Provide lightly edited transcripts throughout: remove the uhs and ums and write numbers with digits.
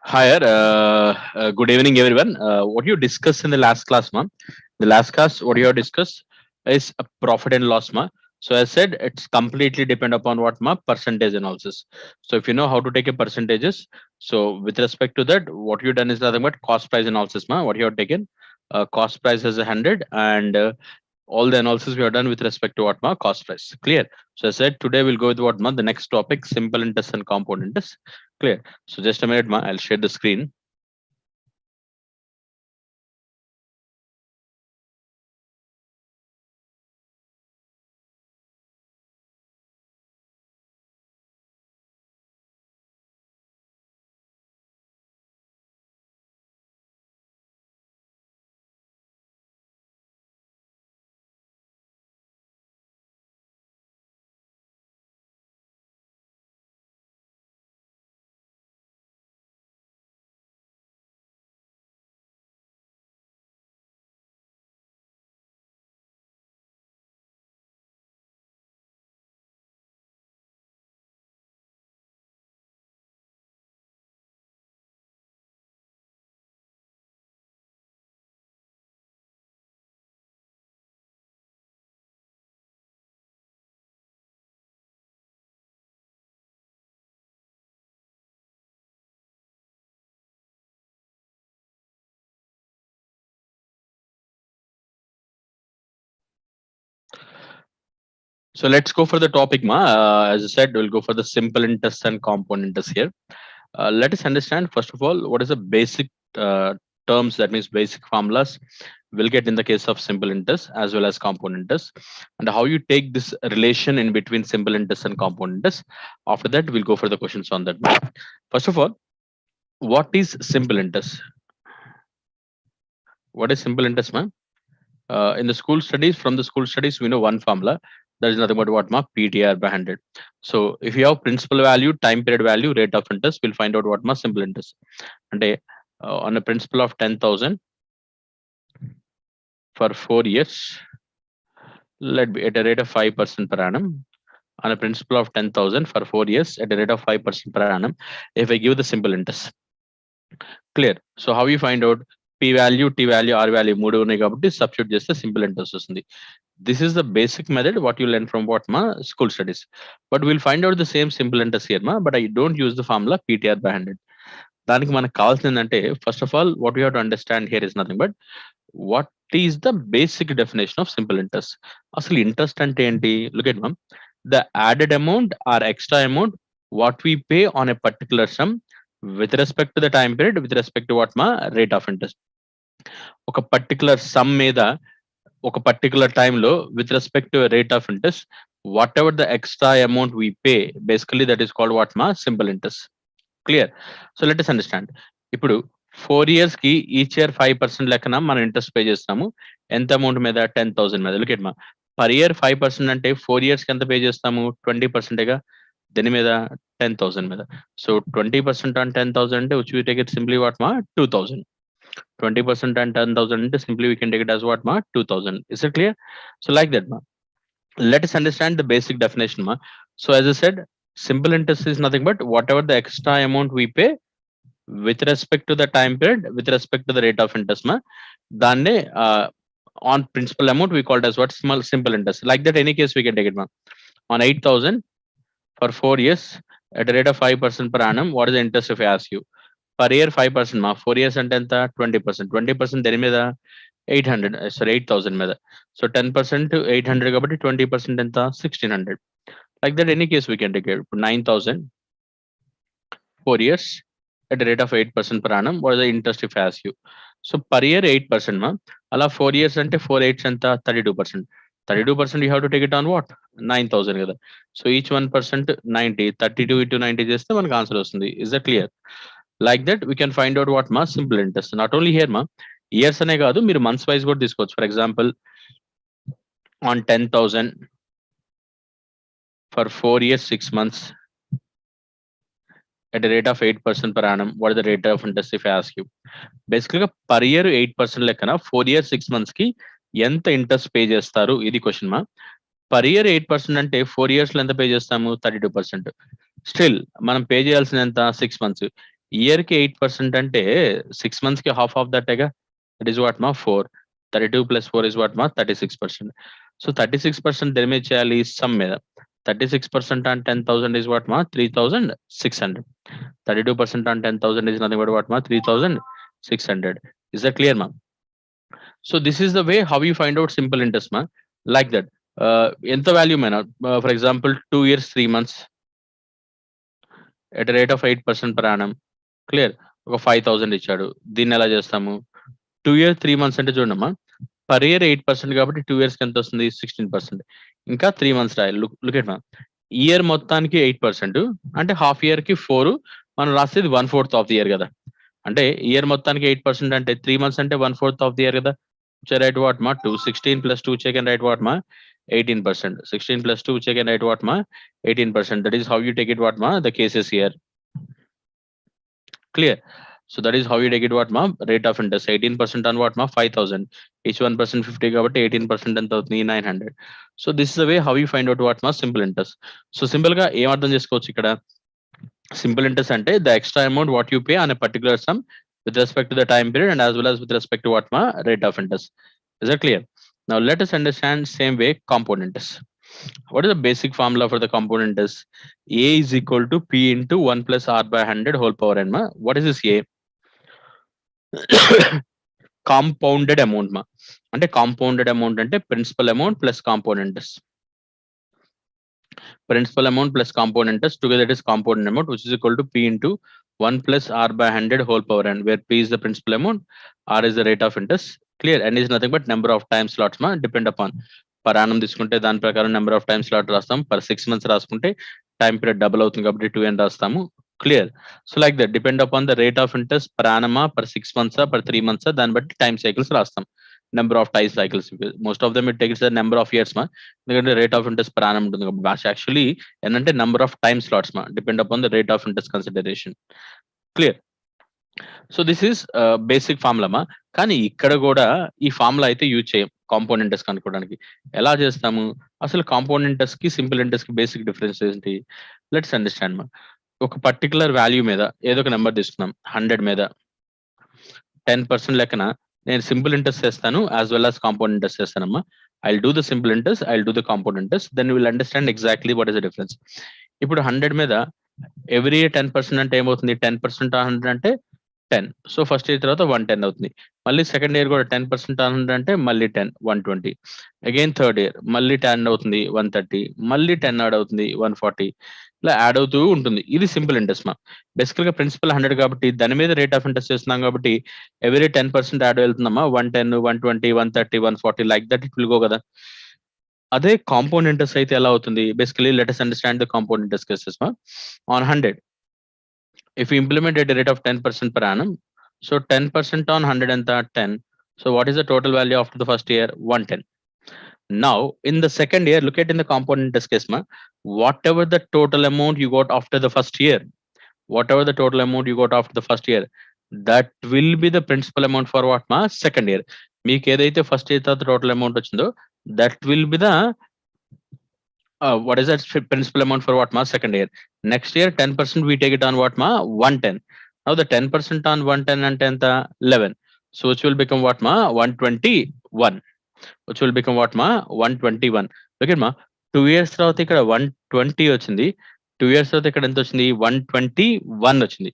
Hi, good evening, everyone. What you discussed in the last class, ma'am? The last class, what you have discussed is a profit and loss, ma. So I said it's completely depend upon what ma percentage analysis. So if you know how to take a percentages, so with respect to that, what you done is nothing but cost price analysis, ma. What you have taken, cost price as 100, and all the analysis we have done with respect to what ma cost price. Clear. So I said today we'll go with what ma the next topic, simple interest and compound interest. Clear. So just a minute, ma. I'll share the screen. So let's go for the topic, ma. As I said, we'll go for the simple interest and compound interest here. Let us understand first of all what is the basic terms, that means basic formulas we'll get in the case of simple interest as well as compound interest, and how you take this relation in between simple interest and compound interest. After that, we'll go for the questions on that. First of all, what is simple interest? What is simple interest, ma'am? In the school studies, from the school studies, we know one formula. That is nothing but what ma PTR by 100. So if you have principal value, time period value, rate of interest, we'll find out what ma simple interest. And on a principal of 10,000 for 4 years, let be at a rate of 5% per annum. On a principal of 10,000 for 4 years at a rate of 5% per annum. If I give the simple interest, clear. So how you find out P value, T value, R value, మూడు ఉన్నాయి కాబట్టి substitute చేస్తే simple interest వస్తుంది. This is the basic method what you learn from what ma school studies, but we'll find out the same simple interest here, ma, but I don't use the formula PTR by 100. దానికి మనకు కావాల్సింది ఏంటంటే first of all what you have to understand here is nothing but what is the basic definition of simple interest. అసలు interest అంటే ఏంటి? Look at ma'am, the added amount or extra amount what we pay on a particular sum with respect to the time period with respect to what మా rate of interest. ఒక particular sum మీద ఒక particular టైంలో with respect to rate of interest, what ever the extra amount we pay, basically that is called what మా simple interest. Clear. So let us understand. ఇప్పుడు 4 years కి each year 5% లెక్కన మనం interest pay చేస్తాము. ఎంత amount మీద? 10,000 మీద. Look at మా, పర్ ఇయర్ 5% అంటే 4 years కి ఎంత పే చేస్తాము? 20%గా. దీని మీద 10,000 మీద. సో 20% on 10,000 అంటే which we take it simply what ma 2,000. 20% on 10,000 అంటే simply we can take it as what ma 2,000. Is it clear? So like that, ma. Let us understand the basic definition, ma. So as I said, simple interest is nothing but whatever the extra amount we pay with respect to the time period with respect to the rate of interest, ma. Danne on principal amount we called as what small simple interest. Like that, any case we can take it, ma. On 8,000 for 4 years at a rate of 5% per annum, what is the interest if I ask you? Per year 5% ma, 4 years అంటే ఎంత? 20%. 20% దేని మీద? 800, sorry 8,000 మీద. So 10% 800 కాబట్టి 20% ఎంత? 1,600. Like that, any case we can take it. 9,000 4 years at a rate of 8% per annum, what is the interest if I ask you? So per year 8% ma, అలా 4 years అంటే 4/8 ఎంత? 32%. 32% you have to take it on what? 9,000 కదా. So each 1% 90, 32 into 90 చేస్తే మనకు answer వస్తుంది. Is that clear? Like that we can find out what మా simple interest. Not only here మా, years అనే కాదు, మీరు మంత్స్ వైజ్ కూడా తీసుకోవచ్చు. For example on 10,000 for 4 years 6 months at a rate of 8% per annum, what is the rate of interest if I ask you? బేసిక్గా per year 8% లెక్కన 4 years 6 months కి ఎంత ఇంట్రెస్ట్ పే చేస్తారు, ఇది క్వశ్చన్ మా. Per year 8% అంటే 4 years లో ఎంత పే చేస్తాము? 32%. స్టిల్ మనం పే చేయాల్సిన ఎంత? 6 months. ఇయర్ కి 8% అంటే 6 months కి half of that ega. That is what ma 4. 32 plus 4 is what ma 36%. So 36% దేని మీద చేయాలి, సమ్ మీద. 36% on 10,000 is what ma 3,600. 32% on 10,000 is nothing but what ma 3,600. Is that clear ma? So this is the way how you find out simple interest ma, like that. ఎంత value Maina, for example 2 years 3 months at a rate of 8% per annum. Clear. ఒక 5,000 ఇచ్చాడు. దీన్ని ఎలా చేస్తాము, 2 years 3 months అంటే చూడమ్మా, per year 8% కాబట్టి 2 years కి ఎంత వస్తుంది, 16%. ఇంకా 3 months రాయాలి. లుక్ ఎట్ మా, ఇయర్ మొత్తానికి 8% అంటే హాఫ్ ఇయర్ కి 4, మనం రాసేది 1/4 ఆఫ్ ది ఇయర్ కదా. అంటే ఇయర్ మొత్తానికి 8% అంటే 3 months అంటే 1/4 ఆఫ్ ది ఇయర్ కదా. రైట్ వాట్ మా 2, 16 plus 2 check and write what ma 18%. 16 plus 2 check and write what ma 18%. That is how you take it what ma the cases here. Clear? So that is how you take it what ma rate of interest 18% on what ma 5,000, each 1% 50 కాబట్టి 18% ఎంత అవుతుంది 900. So this is the way how you find out what ma simple interest. So simple గా ఏం అర్థం చేసుకోవచ్చు ఇక్కడ, simple interest అంటే the extra amount what you pay on a particular sum with respect to the time period and as well as with respect to what ma rate of interest. Is that clear? Now let us understand same way compound interest. What is the basic formula for the compound interest? A is equal to P into 1 plus R by 100 whole power n ma. What is this A? Compounded amount ma. అంటే compounded amount అంటే principal amount plus compound interest. Principal amount plus compound interest together, it is compound amount, which is equal to P into 1 plus R by 100 whole power n, where P is the principal amount, R is the rate of interest. Clear? N is nothing but number of time slots ma depend upon. Per annum తీసుకుంటే దాని ప్రకారం number of time slot రాస్తాం. per 6 months రాసుకుంటే time period double అవుతుంది కాబట్టి 2n రాస్తాము. Clear? So like that depend upon the rate of interest per annum, per 6 months, per 3 months, దాన్ని బట్టి టైం సైకిల్స్ రాస్తాం. Number of time cycles, most of them it takes the number of years మా, ఎందుకంటే rate of interest per annum ఉంటుంది కాబట్టి actually ఏంటంటే number of time slots మా depend upon the rate of interest consideration. Clear? So this is basic formula మా. కానీ ఇక్కడ కూడా ఈ ఫార్ములా అయితే యూజ్ చేయం కాంపౌండ్ ఇంట్రెస్ట్ కనుక్కోవడానికి. ఎలా చేస్తాము అసలు, కాంపౌండ్ ఇంట్రెస్ట్ కి సింపుల్ ఇంట్రెస్ట్ కి బేసిక్ డిఫరెన్స్ ఏంటి, లెట్స్ అండర్స్టాండ్ మా. ఒక పర్టికులర్ వాల్యూ మీద ఏదో ఒక నెంబర్ తీసుకున్నాం, 100 మీద 10% లెక్కన నేను సింపుల్ ఇంట్రెస్ట్ చేస్తాను as well as compound interest చేస్తానమ్మా. I'll do the simple interest, I'll do the compound interest, then will understand exactly what is the difference. ఇప్పుడు 100 మీద ఎవ్రీ 10% అంటే ఏమవుతుంది, 10% 100 అంటే 10. సో ఫస్ట్ ఇయర్ తర్వాత 110 అవుతుంది. మళ్ళీ సెకండ్ ఇయర్ కూడా 10% 100 అంటే మళ్ళీ 10, 120. అగైన్ థర్డ్ ఇయర్ మళ్ళీ 10 అవుతుంది 130, మళ్ళీ 10 యాడ్ అవుతుంది 140, ఇలా యాడ్ అవుతూ ఉంటుంది. ఇది సింపుల్ ఇంట్రెస్ట్ మా. బేసికల్ గా ప్రిన్సిపల్ 100 కాబట్టి దాని మీద రేట్ ఆఫ్ ఇంట్రెస్ట్ చేస్తున్నాం కాబట్టి ఎవ్రీ 10% యాడ్ వెళ్తుందమ్మా, 110, 120, 130, 140 like that it will go కదా. అదే కాంపౌండ్ ఇంట్రెస్ట్ అయితే ఎలా అవుతుంది, basically let us understand the compound interest cases మా. On 100 if you implement at a rate of 10% per annum, so 10% on 100 and 10, so what is the total value after the first year, 110. Now in the second year, look at in the compound interest case ma, whatever the total amount you got after the first year, whatever the total amount you got after the first year, that will be the principal amount for what ma second year. మీకు ఏదైతే first year తర్వాత total amount వచ్చిందో that will be the what is that principal amount for what ma second year. Next year 10% we take it on what ma 110. Now the 10% on 110 and 10 11, so which will become what ma 121, which will become what ma 121. Okay ma, 2 years తర్వాత ఇక్కడ 120 వచ్చింది, 2 years తర్వాత ఇక్కడ ఎంత వచ్చింది 121 వచ్చింది.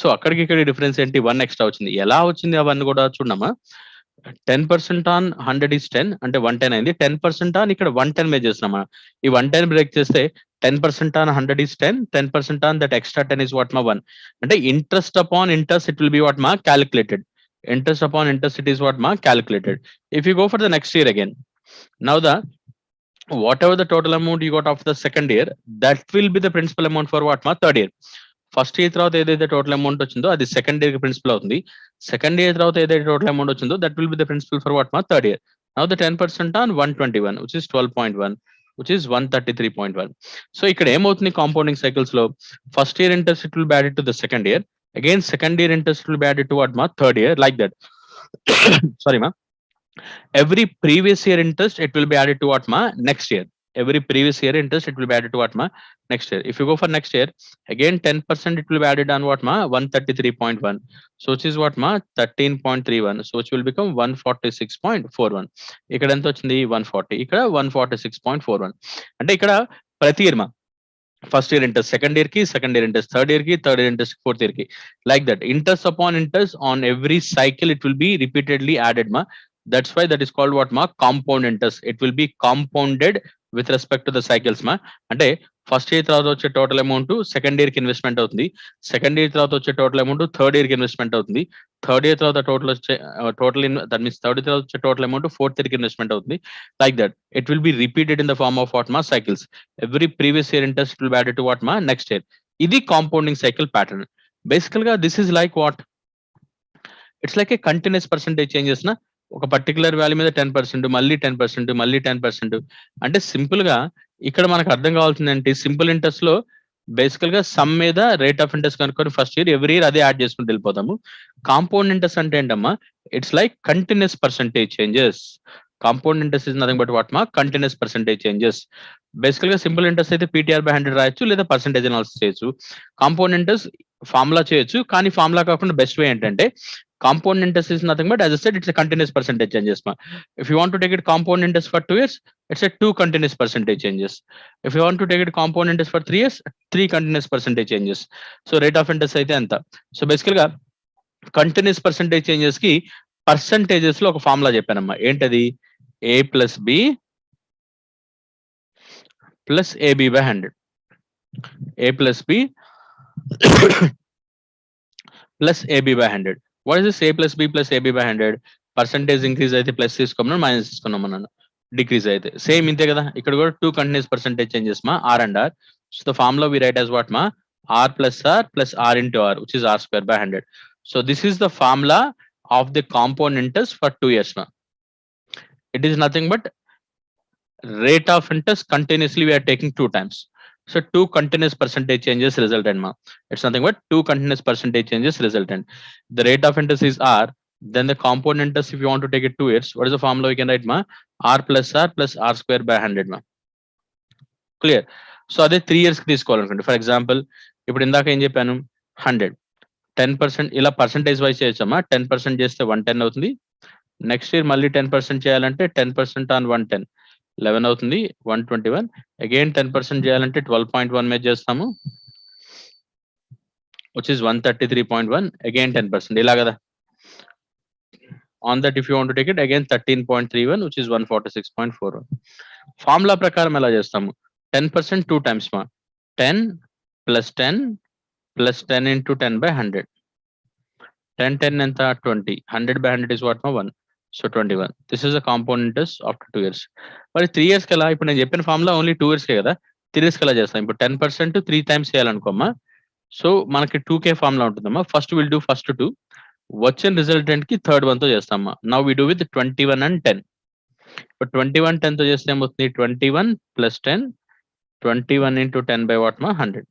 So అక్కడికి ఇక్కడ డిఫరెన్స్ ఏంటి, 1 ఎక్స్ట్రా వచ్చింది. ఎలా వచ్చింది అవన్నీ కూడా చూడమ్మా. 10% ఆన్ 100 is 10 అంటే 110 అయింది. 10% ఆన్ ఇక్కడ 110 మీద చేస్తున్నామా, ఈ 110 బ్రేక్ చేస్తే 10% on 100 is 10, 10% on that extra 10 is what ma 1. అంటే interest upon interest it will B what ma calculated. Interest upon interest it is what ma calculated. If you go for the next year again, now the whatever the total amount you got after the second year, that will be the principal amount for what ma third year. First year తర్వాత ఏదైతే total amount వచ్చిందో అది second year కి principal అవుతుంది. Second year తర్వాత ఏదైతే total amount వచ్చిందో that will be the principal for what మా third year. Now the 10% on 121 which is 12.1, which is 133.1. So ఇక్కడ ఏమవుతుంది కాంపౌండింగ్ సైకిల్స్ లో, first year interest it will be added to the second year, again second year interest will be added to what మా third year, like that. Sorry మా, every previous year interest it will be added to what ma next year. every previous year interest it will be added to what ma next year. If you go for next year, again 10% it will be added on what ma 133.1. So which is what ma 13.31. So which will become 146.41. ఇక్కడ ఎంత వచ్చింది 140, ఇక్కడ 146.41. అంటే ఇక్కడ ప్రతి year మా first year interest, second year కి second year interest, third year కి third year interest, fourth year కి, like that interest upon interest on every cycle it will be repeatedly added ma. That's why that is called what ma compound interest. It will be compounded with respect to the cycles ma. అంటే first year తర్వాత వచ్చే total amount second year కి investment అవుతుంది, second year తర్వాత వచ్చే total amount third year కి investment అవుతుంది, third year తర్వాత టోటల్ వచ్చే దట్ మీన్స్ థర్డ్ ఇయర్ తర్వాత వచ్చే టోటల్ అమౌంట్ ఫోర్త్ ఇయర్ కి ఇన్వెస్ట్మెంట్ అవుతుంది. Like that it will be repeated in the form of what మా cycles. Every previous year interest will be added to what మా next year. ఇది compounding cycle pattern. బేసికల్ గా this is like what, it's like a continuous percentage changes నా. ఒక particular value మీద 10%, మళ్ళీ 10%, మళ్ళీ 10%. అంటే సింపుల్ గా ఇక్కడ మనకు అర్థం కావాల్సింది ఏంటి, సింపుల్ ఇంట్రెస్ట్ లో బేసికల్ గా సమ్ మీద రేట్ ఆఫ్ ఇంట్రెస్ట్ కనుక్కొని ఫస్ట్ ఇయర్ ఎవ్రీ ఇయర్ అదే యాడ్ చేసుకుంటూ వెళ్ళిపోతాము. కాంపౌండ్ ఇంట్రెస్ట్ అంటే ఏంటమ్మా, it's like continuous percentage changes. Compound interest is nothing but what మా కంటిన్యూస్ పర్సెంటేజ్ చేంజెస్. బేసికల్ గా సింపుల్ ఇంట్రెస్ట్ అయితే PTR/100 రాయొచ్చు, లేదా పర్సెంటేజ్ అనాలిసిస్ చేయొచ్చు. కాంపౌండ్ ఇంట్రెస్ట్ ఫార్ములా చేయొచ్చు, కానీ ఫార్ములా కాకుండా బెస్ట్ వే ఏంటంటే compound interest is nothing but, as I said, it's a continuous percentage changes ma. If you want to take it compound interest for 2 years, it's a 2 continuous percentage changes. If you want to take it compound interest for 3 years, 3 continuous percentage changes. So rate of interest అయితే ఎంత. So బేసికల్ గా continuous percentage changes కి percentages లో ఒక formula చెప్పానమ్మా. ఏంటది, A+B + AB/100. A+B + AB/100. What is this A+B + AB/100? Percentage increase అయితే plus తీసుకోమన్నాను, మైనస్ తీసుకున్నామన్నాను, డిక్రీజ్ అయితే సేమ్ ఇంతే కదా. ఇక్కడ కూడా 2 కంటిన్యూస్ పర్సెంటేజ్ చేంజెస్ మా R and R. So the formula we write as what మా R + R + R into R, which is R²/100. So this is the formula of the compound interest for 2 years ma. It is nothing but rate of interest continuously we are taking 2 times. So 2 continuous percentage changes resultant ma. It's nothing but 2 continuous percentage changes resultant. The rate of interest is R. Then the compound interest, if you want to take it 2 years, what is the formula we can write ma? R + R + R²/100 ma. Clear? So అదే 3 years కి తీసుకోవాలనుకోండి. For example ఇప్పుడు ఇందాక ఏం చెప్పాను, 100 10% ఇలా percentage wise చేయొచ్చమ్మా. 10% చేస్తే 110 అవుతుంది. Next year మళ్ళీ 10% చేయాలంటే 10% ఆన్ 110 11 అవుతుంది, 121. అగైన్ 10% చేయాలంటే 12.1 మీద చేస్తాము, which is 133.1. అగైన్ 10%, ఇలా కదా. On that if you want to take it again 13.31, which is 146.41. Formula ప్రకారం ఎలా చేస్తాము, 10% 2 times మా. 10 + 10 + 10 into 10/100. 10 ఎంత 20. 100/100 is what ma 1. So 21. This is a compound interest after 2 years. మరి 3 years కి ఎలా, ఇప్పుడు నేను చెప్పిన ఫార్ములా ఓన్లీ 2 years కే కదా, 3 years కి ఎలా చేస్తాం. ఇప్పుడు 10% 3 times చేయాలనుకోమ్మా. సో మనకి 2K ఫార్ములా ఉంటుందమ్మా. ఫస్ట్ విల్ డూ ఫస్ట్ 2, వచ్చిన రిజల్టెంట్ కి థర్డ్ 1 తో చేస్తామా. Now we do with 21 and 10. ఇప్పుడు 21 10 తో చేస్తే ఏమవుతుంది, 21 + 10, 21 into 10 by what ma 100.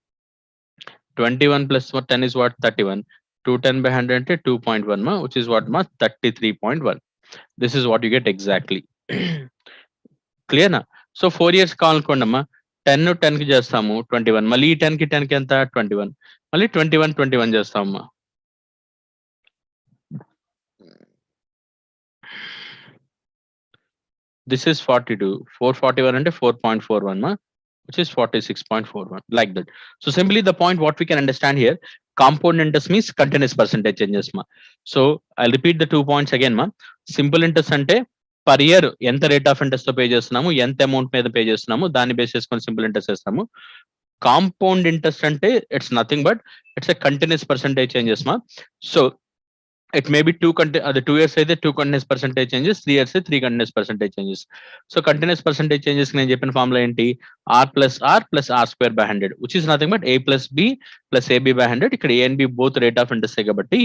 21 + 10 is what 31. 210/100 అంటే 2.1 ma, which is what ma 33.1. This is what you get exactly. Clear na? So 4 years కావాలనుకోండమ్మా, 10 10 కి చేస్తాము 21, మళ్ళీ 10 కి 10 కి ఎంత 21, మళ్ళీ 21 21 చేస్తామమ్మా. This is 42. 441 అంటే 4.41 ma, which is 46.41, like that. So simply the point what we can understand here, compound interest means continuous percentage changes ma. So I'll repeat the 2 points again ma. Simple interest అంటే per year ఎంత rate of interest తో pay చేస్తున్నాము, ఎంత amount మీద pay చేస్తున్నాము, దాన్ని base చేసుకొని simple interest చేస్తాము. కాంపౌండ్ ఇంట్రెస్ట్ అంటే it's nothing but it's a continuous percentage changes మా. So it may be 2 years అయితే 2 continuous percentage changes, 3 years 3 continuous percentage changes. So continuous percentage changes కి నేను చెప్పిన ఫార్ములా ఏంటి, R + R + R²/100, which is nothing but A + B + AB/100. ఇక్కడ A and B both rate of interest కాబట్టి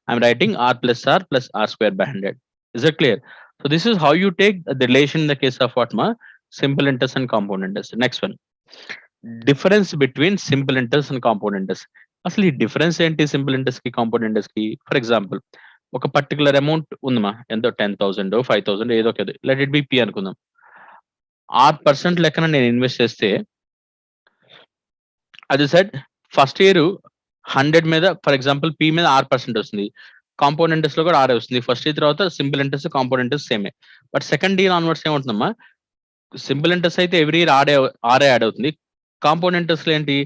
I'm writing R + R + R²/100. Is it clear? So this is how you take the relation in the case of what ma simple interest and compound interest. Next one, difference between simple interest and compound interest. అసలు ఈ difference ఏంటి simple interest కి compound interest కి. For example ఒక particular amount ఉందమ్మా, ఎంతో 10,000 5,000 ఏదో ఒకటి, లెట్ ఇట్ బి P అనుకుందాం. R% లెక్కన నేను ఇన్వెస్ట్ చేస్తే అది సెట్ ఫస్ట్ ఇయర్ 100 మీద ఫర్ ఎగ్జాంపుల్ పి మీద 6% వస్తుంది. కాంపౌండ్ ఇంట్రెస్ట్ లో కూడా 6 వస్తుంది. ఫస్ట్ ఇయర్ తర్వాత సింపుల్ ఇంట్రెస్ట్ కాంపౌండ్ ఇంట్రెస్ట్ సేమే. బట్ సెకండ్ ఇయర్ ఆన్వర్డ్స్ ఏమవుతుందమ్మా, సింపుల్ ఇంట్రెస్ట్ అయితే ఎవ్రీ ఇయర్ ఆరే యాడ్ అవుతుంది. కాంపౌండ్ ఇంట్రెస్ట్ ఏంటి,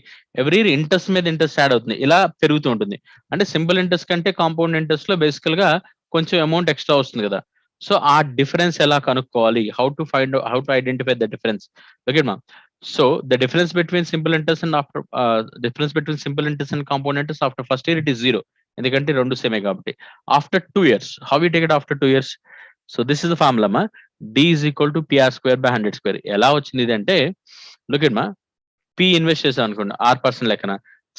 ఎవ్రీ ఇయర్ ఇంట్రెస్ట్ మీద ఇంట్రెస్ట్ యాడ్ అవుతుంది. ఇలా పెరుగుతూ ఉంటుంది. అంటే సింపుల్ ఇంట్రెస్ట్ కంటే కాంపౌండ్ ఇంట్రెస్ట్ లో బేసికల్ గా కొంచెం అమౌంట్ ఎక్స్ట్రా వస్తుంది కదా. సో ఆ డిఫరెన్స్ ఎలా కనుక్కోవాలి, how to identify the difference. Okay మా. So the difference between simple interest and after difference between simple interest and compound interest after first year it is zero. ఎందుకంటే రెండు సేమే కాబట్టి. After 2 years, how we take it after 2 years? So this is the formula ma, d is equal to pr square by 100 square. ఎలా వచ్చింది ఇది అంటే, look at ma, p invest చేసాం అనుకోండి R% లెక్కన,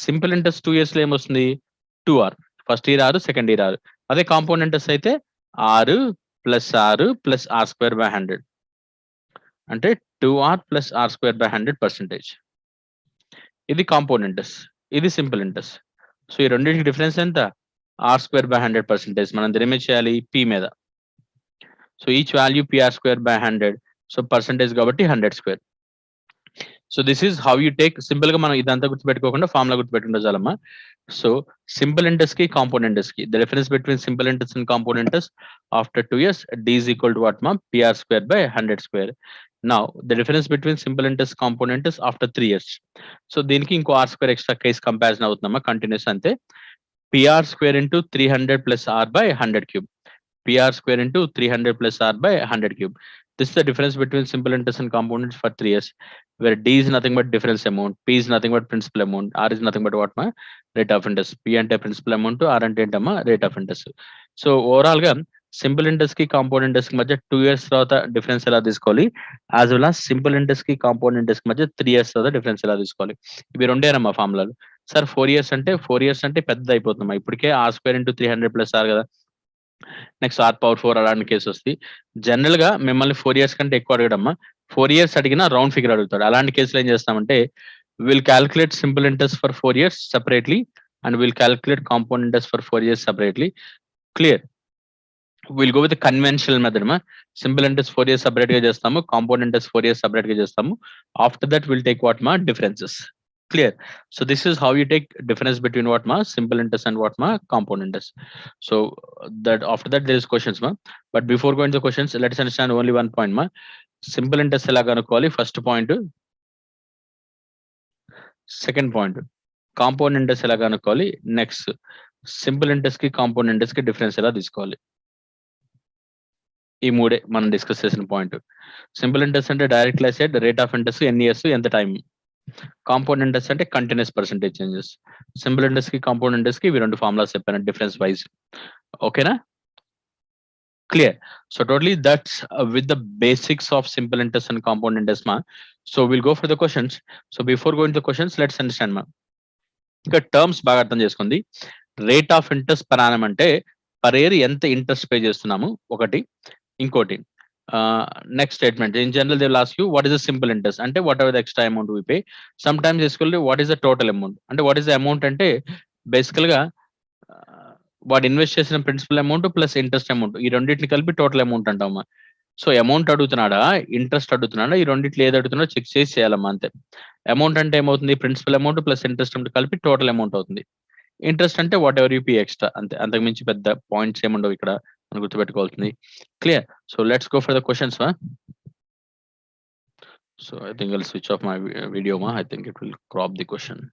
సింపుల్ ఇంట్రెస్ట్ 2 years లో ఏమొస్తుంది 2R, first year 6, second year 6. అదే కాంపౌండ్ ఇంట్రెస్ట్ అయితే 6 plus 6 plus R square by 100 అంటే 2R plus R square by 100%. ఇది కాంపౌండ్ ఇంట్రెస్ట్, ఇది సింపుల్ ఇంట్రెస్ట్. సో ఈ రెండింటికి డిఫరెన్స్ ఎంత, R square by 100%. మనం దీని చేయాలి P మీద. So each value PR square by 100. So percentage కాబట్టి 100 square. So this is how you take. Simple గా మనం ఇదంతా గుర్తుపెట్టుకోకుండా ఫార్ములా గుర్తుపెట్టుకుంటే చాలమ్మా. సో సింపుల్ ఇంట్రెస్ట్ కి కాంపౌండ్ ఇంట్రెస్ట్ కి the difference between simple interest and compound interest after 2 years d is equal to what ma, PR square by 100 square. Now the difference between simple interest compound interest after 3 years. So దీనికి ఇంకో R square extra case comparison అవుతుందమ్మా, continuous అంతే. PR square into 300 plus R by 100 cube. PR square into 300 plus R by 100 cube. This is the difference between simple interest and compound interest for 3 years, where D is nothing but difference amount, P is nothing but principal amount, R is nothing but what ma, rate of interest. P ante principal amount, R ante entama rate of interest. So overall ga simple interest కి compound interest కి మధ్య 2 years తర్వాత difference ఎలా తీసుకోవాలి, as well as simple interest కి compound interest కి మధ్య 3 years తర్వాత డిఫరెన్స్ ఎలా తీసుకోవాలి. ఇవి రెండేనమ్మా ఫార్ములాలు. సార్ 4 years అంటే 4 years అంటే పెద్ద అయిపోతుందమ్మా, ఇప్పటికే R square into 300 plus R కదా, నెక్స్ట్ R⁴ అలాంటి కేసు వస్తుంది. జనరల్ గా మిమ్మల్ని 4 years కంటే ఎక్కువ అడగడమ్మా, 4 years అడిగినా రౌండ్ ఫిగర్ అడుగుతాడు. అలాంటి కేసులో ఏం చేస్తామంటే, will calculate simple interest for 4 years separately and will calculate compound interest for 4 years separately. Clear. Will go with conventional method మా. సింపుల్ ఇంట్రెస్ట్ 4 years సెపరేట్ గా చేస్తాము, కాంపౌండ్ ఇంట్రెస్ట్ 4 years సెపరేట్ గా చేస్తాము. After that will take what మా, differences. Clear. So this is how you take difference between what ma, simple interest and what ma, compound interest. So that after that there is questions ma, but before going to the questions let's understand only one point ma. Simple interest ela kanukovali first point, second point compound interest ela kanukovali, next simple interest ki compound interest ki difference ela తీసుకోవాలి. ఈ మూడే మనం discuss చేసిన point. Simple interest అంటే direct asset, rate of interest ఎన్ని years ఎంత time. Compound interest అంటే continuous percentage changes. Simple interest కి కాంపౌండ్ ఇంట్రెస్ట్ కి ఇవి రెండు ఫార్ములాస్ చెప్పాను డిఫరెన్స్ వైజ్. ఓకేనా, clear. So totally that's with the basics of simple interest and compound interest మా. So will go for the questions. So before going the questions let's understand మా. ఇంకా terms బాగా అర్థం చేసుకుంది. Rate of interest per annum అంటే per year ఎంత interest pay చేస్తున్నాము ఒకటి. ఇంకోటి next statement, in general they will ask you what is the simple interest అంటే what ever the extra amount we pay. Sometimes తీసుకెళ్ళి what is the total amount అంటే what is the amount అంటే బేసికల్ గా వాడు invest చేసిన principal amount plus interest amount ఈ రెండింటిని కలిపి టోటల్ అమౌంట్ అంటామా. సో అమౌంట్ అడుగుతున్నాడా ఇంట్రెస్ట్ అడుగుతున్నాడా ఈ రెండింటిలో ఏది అడుగుతున్నాడో చెక్ చేసి చేయాలమ్మా అంతే. అమౌంట్ అంటే ఏమవుతుంది, principal amount plus interest amount కలిపి టోటల్ అమౌంట్ అవుతుంది. ఇంట్రెస్ట్ అంటే వాట్ ఎవర్ యూపీ ఎక్స్ట్రా అంతే, అంతకు మించి పెద్ద పాయింట్స్ ఏముండవు ఇక్కడ మనం గుర్తుపెట్టుకోవాల్సింది. Clear. So let's go for the questions మా. So I think I'll switch off my video మా, I think it will crop the question.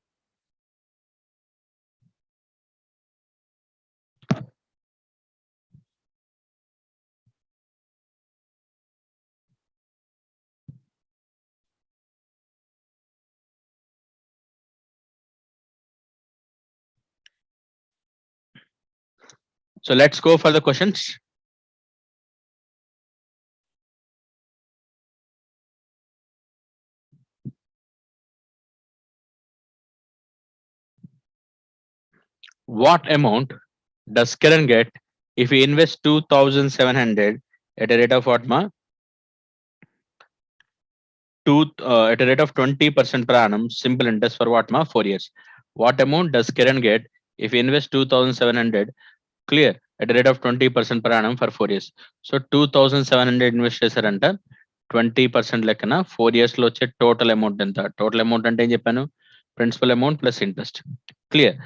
So let's go for the questions. What amount does Kiran get if he invests 2,700 at a rate of what ma? At a rate of 20% per annum, simple interest for what ma? 4 years. What amount does Kiran get if he invests 2,700 clear at a rate of 20% per annum for 4 years? So 2,700 invest చేశారంట, 20% లెక్కన 4 years లో వచ్చే total amount ఎంత? Total amount అంటే ఏం చెప్పాను? Principal amount plus interest. Clear.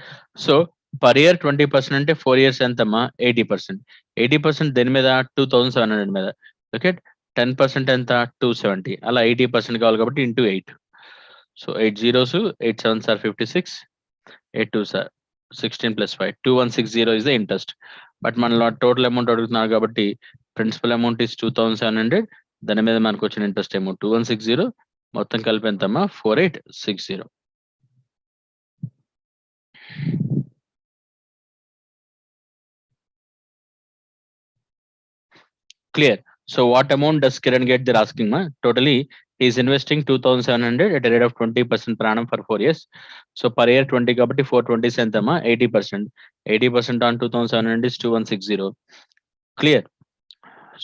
So per year 20% అంటే 4 years ఎంతమ్మా? 80%. 80% దేని మీద? 2700 మీద. ఓకే, 10% ఎంత? 270. అలా 80% కావాలి కాబట్టి into 8. So 8 zeros, 8 sevens are 56, 8 twos are 16 plus 5, 2160 is the interest. But మనలో టోటల్ అమౌంట్ అడుగుతున్నారు కాబట్టి ప్రిన్సిపల్ అమౌంట్ ఇస్ 2700, దాని మీద మనకు వచ్చిన ఇంట్రెస్ట్ ఏమో 2160, మొత్తం కలిపి ఎంతమ్మా? 4860. Clear. So what amount does Kiran get? They're asking, ma. Totally, he is investing 2,700 at a rate of 20% per annum for 4 years. So per year 20 kabatti 420 entama? 80%. 80% on 2,700 is 2160. Clear.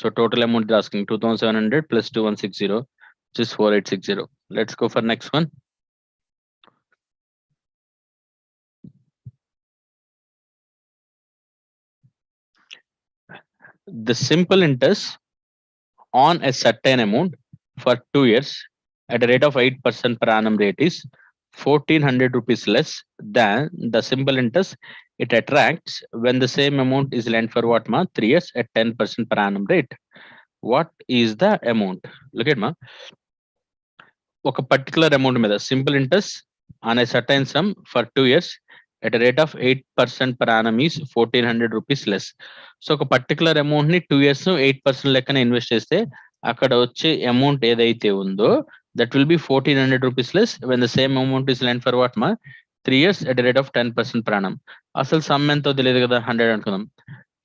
So total amount is asking 2,700 plus 2160, which is 4860. Let's go for next one. The simple interest on a certain amount for 2 years at a rate of 8% per annum rate is 1,400 rupees less than the simple interest it attracts when the same amount is lent for what, ma? 3 years at 10% per annum rate. What is the amount? Look at, ma. ఒక particular amount మీద simple interest on a certain some for 2 years at a rate of 8% per annum is 1,400 rupees less. So ఒక particular amount ని 2 years 8% లెక్కన invest చేస్తే అక్కడ వచ్చే amount ఏదైతే ఉందో that will B 1,400 rupees less when the same amount is lent for what, ma? 3 years at a rate of 10% per annum. అసలు some ఎంతో తెలియదు కదా, 100 అనుకుందాం.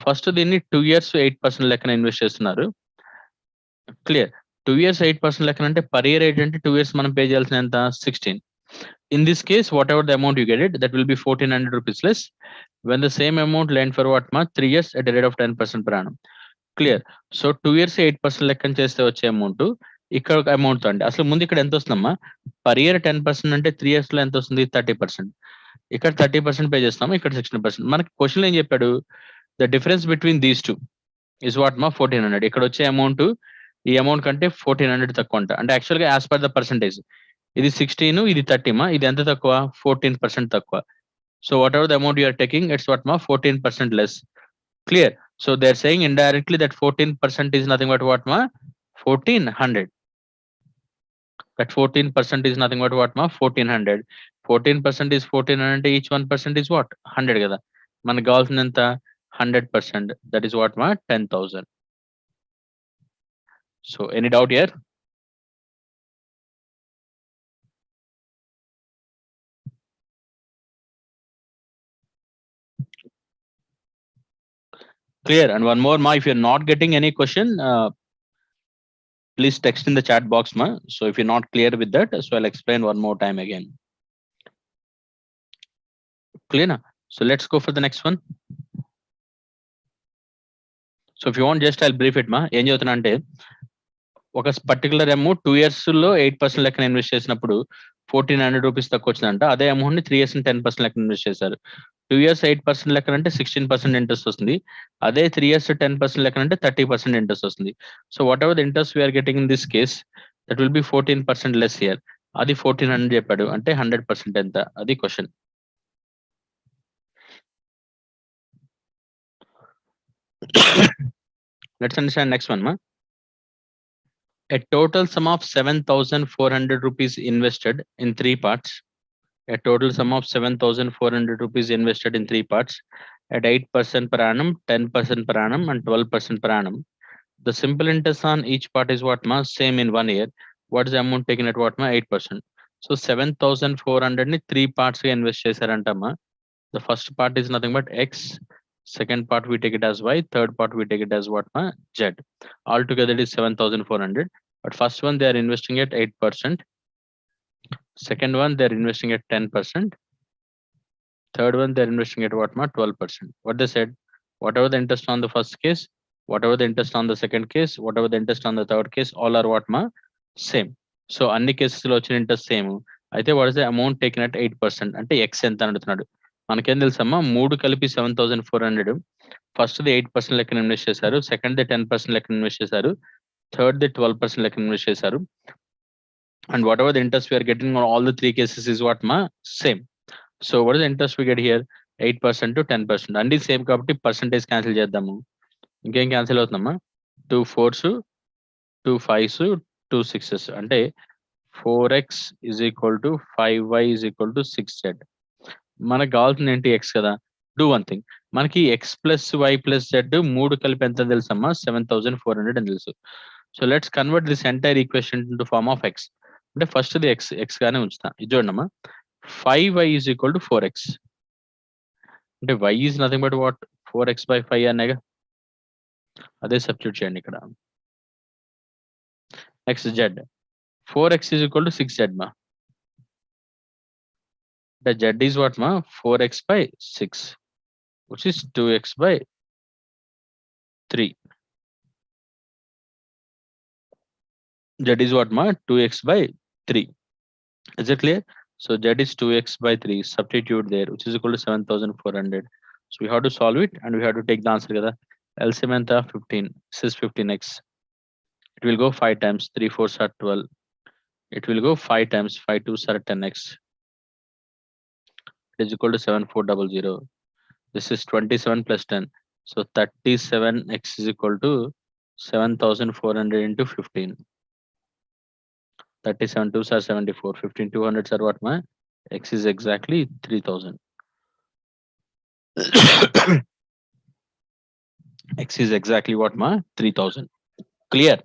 ఫస్ట్ దీన్ని 2 years 8% లెక్కన ఇన్వెస్ట్ చేస్తున్నారు. క్లియర్. 2 years 8% లెక్కన అంటే పర్ ఇయర్ ఏంటంటే 2 years మనం పే చేయాల్సిన ఎంత? 16. In this case, whatever the amount you get it, that will be 1,400 rupees less when the same amount lent for what, ma? 3 years at a rate of 10% per annum. Clear. So 2 years 8% లెక్కన చేస్తే వచ్చే amount ఇక్కడ ఒక amount అండి. అసలు ముందు ఇక్కడ ఎంత వస్తుందమ్మా? పర్ ఇయర్ 10% అంటే 3 years లో ఎంత వస్తుంది? 30%. ఇక్కడ 30% పే చేస్తాము, ఇక్కడ 16%. మనకి క్వశ్చన్ ఏం చెప్పాడు? The difference between these two is what, మా? 1,400. ఇక్కడ వచ్చే అమౌంట్ ఈ అమౌంట్ కంటే 1,400 తక్కువ అంట. అంటే యాక్చువల్గా యాజ్ పర్ ద పర్సంటేజ్ ఇది 16, ఇది 30, మా. ఇది ఎంత తక్కువ? 14% తక్కువ. So what ever the amount you're taking, it's what, మా? 14% less. Clear. So they are saying indirectly that 14% is nothing but what, ma? 1,400. That 14% is nothing but what, ma? 1,400. 14% is 1,400. Each 1% is what? 100 కదా. మనకు కావాల్సిన ఎంత? 100%. That is what, ma? 10,000. So any doubt here? Clear. And one more, ma, if you're not getting any question, please text in the chat box, ma. So if you're not clear with that, so I'll explain one more time again. Clear na? So let's go for the next one. So if you want, just I'll brief it, ma. ఏం చెప్తున్నా అంటే ఒక particular amount 2 years లో 8% లెక్కన invest చేసినప్పుడు 1,400 rupees తక్కువ వచ్చిందంట. అదే అమౌంట్ ని 3 years 10% లెక్కన ఇన్వెస్ట్ చేశారు. 2 years 8% లెక్కన అంటే 16% ఇంట్రెస్ట్ వస్తుంది. అదే 3 years 10% లెక్కన అంటే 30% ఇంట్రెస్ట్ వస్తుంది. So what ever the interest we're getting in this case, that will be 14% less year. అది 1,400 చెప్పాడు అంటే 100% ఎంత? అది question. Let's understand next one, ma. A total sum of 7,400 rupees invested in 3 parts. A total sum of 7,400 rupees invested in 3 parts at 8% per annum, 10% per annum, and 12% per annum. The simple interest on each part is what, ma? Same in 1 year. What is the amount taken at what, ma? 8%. So 7,400 ni 3 parts ga invest chesaranta, ma. The first part is nothing but X. Second part we take it as Y. Third part we take it as what, ma? Z. Altogether it is 7,400. But first one they are investing at 8%. Second one they are investing at 10%. Third one they're investing at what, ma? 12%. What they said, whatever the interest on the first case, whatever the interest on the second case, whatever the interest on the third case, all are what, ma? Same. So అన్ని cases లో వచ్చిన interest same. అయితే what is the amount taken at 8% అంటే X ఎంత అని అడుగుతున్నాడు. మనకేం తెలుసమ్మా? 3 కలిపి 7,400. ఫస్ట్ ది 8% లెక్కన ఇన్వెస్ట్ చేశారు, సెకండ్ ది 10% లెక్కన ఇన్వెస్ట్ చేశారు, third the 12% లెక్క ఇన్వెస్ట్ చేశారు. And whatever the interest we are getting on all the three cases is what ma same. So what is the interest we get here? 8% to 10%. And same కాబట్టి percentage cancel చేద్దాము. ఇంకేం cancel అవుతుందమ్మా? 2 4s, 2 5s, 2 6s. అంటే 4x is equal to 5y is equal to 6z. మనకు కావాల్సింది ఏంటి? x కదా. Do one thing, మనకి x plus y plus z 3 కలిపి ఎంత తెలుసమ్మా? 7400 అని తెలుసు. So let's convert this entire equation into form of x. అంటే ఫస్ట్ ది x గానే ఉంచుతా. ఇది చూడమ్మా, 5y is equal to 4x. అంటే y is nothing but what? 4x by 5 అనేగా. అదే సబ్స్టిట్యూట్ చేయండి ఇక్కడ. Next z, 4x is equal to 6z మా. The z is what ma? 4x by 6, which is 2x by 3. Z is what ma? 2x by 3. Is it clear? So z is 2x by 3. Substitute there, which is equal to 7400. So we have to solve it and we have to take the answer together. LCM anta 15. This is 15x. It will go 5 times. 3 4s are 12. It will go 5 times. 5 2s are 10x. It is equal to 7400. This is 27 plus 10. So 37x is equal to 7400 into 15. 37 2s are 74. 15 200s are what ma? X is exactly 3000. X is exactly what ma? 3000. Clear?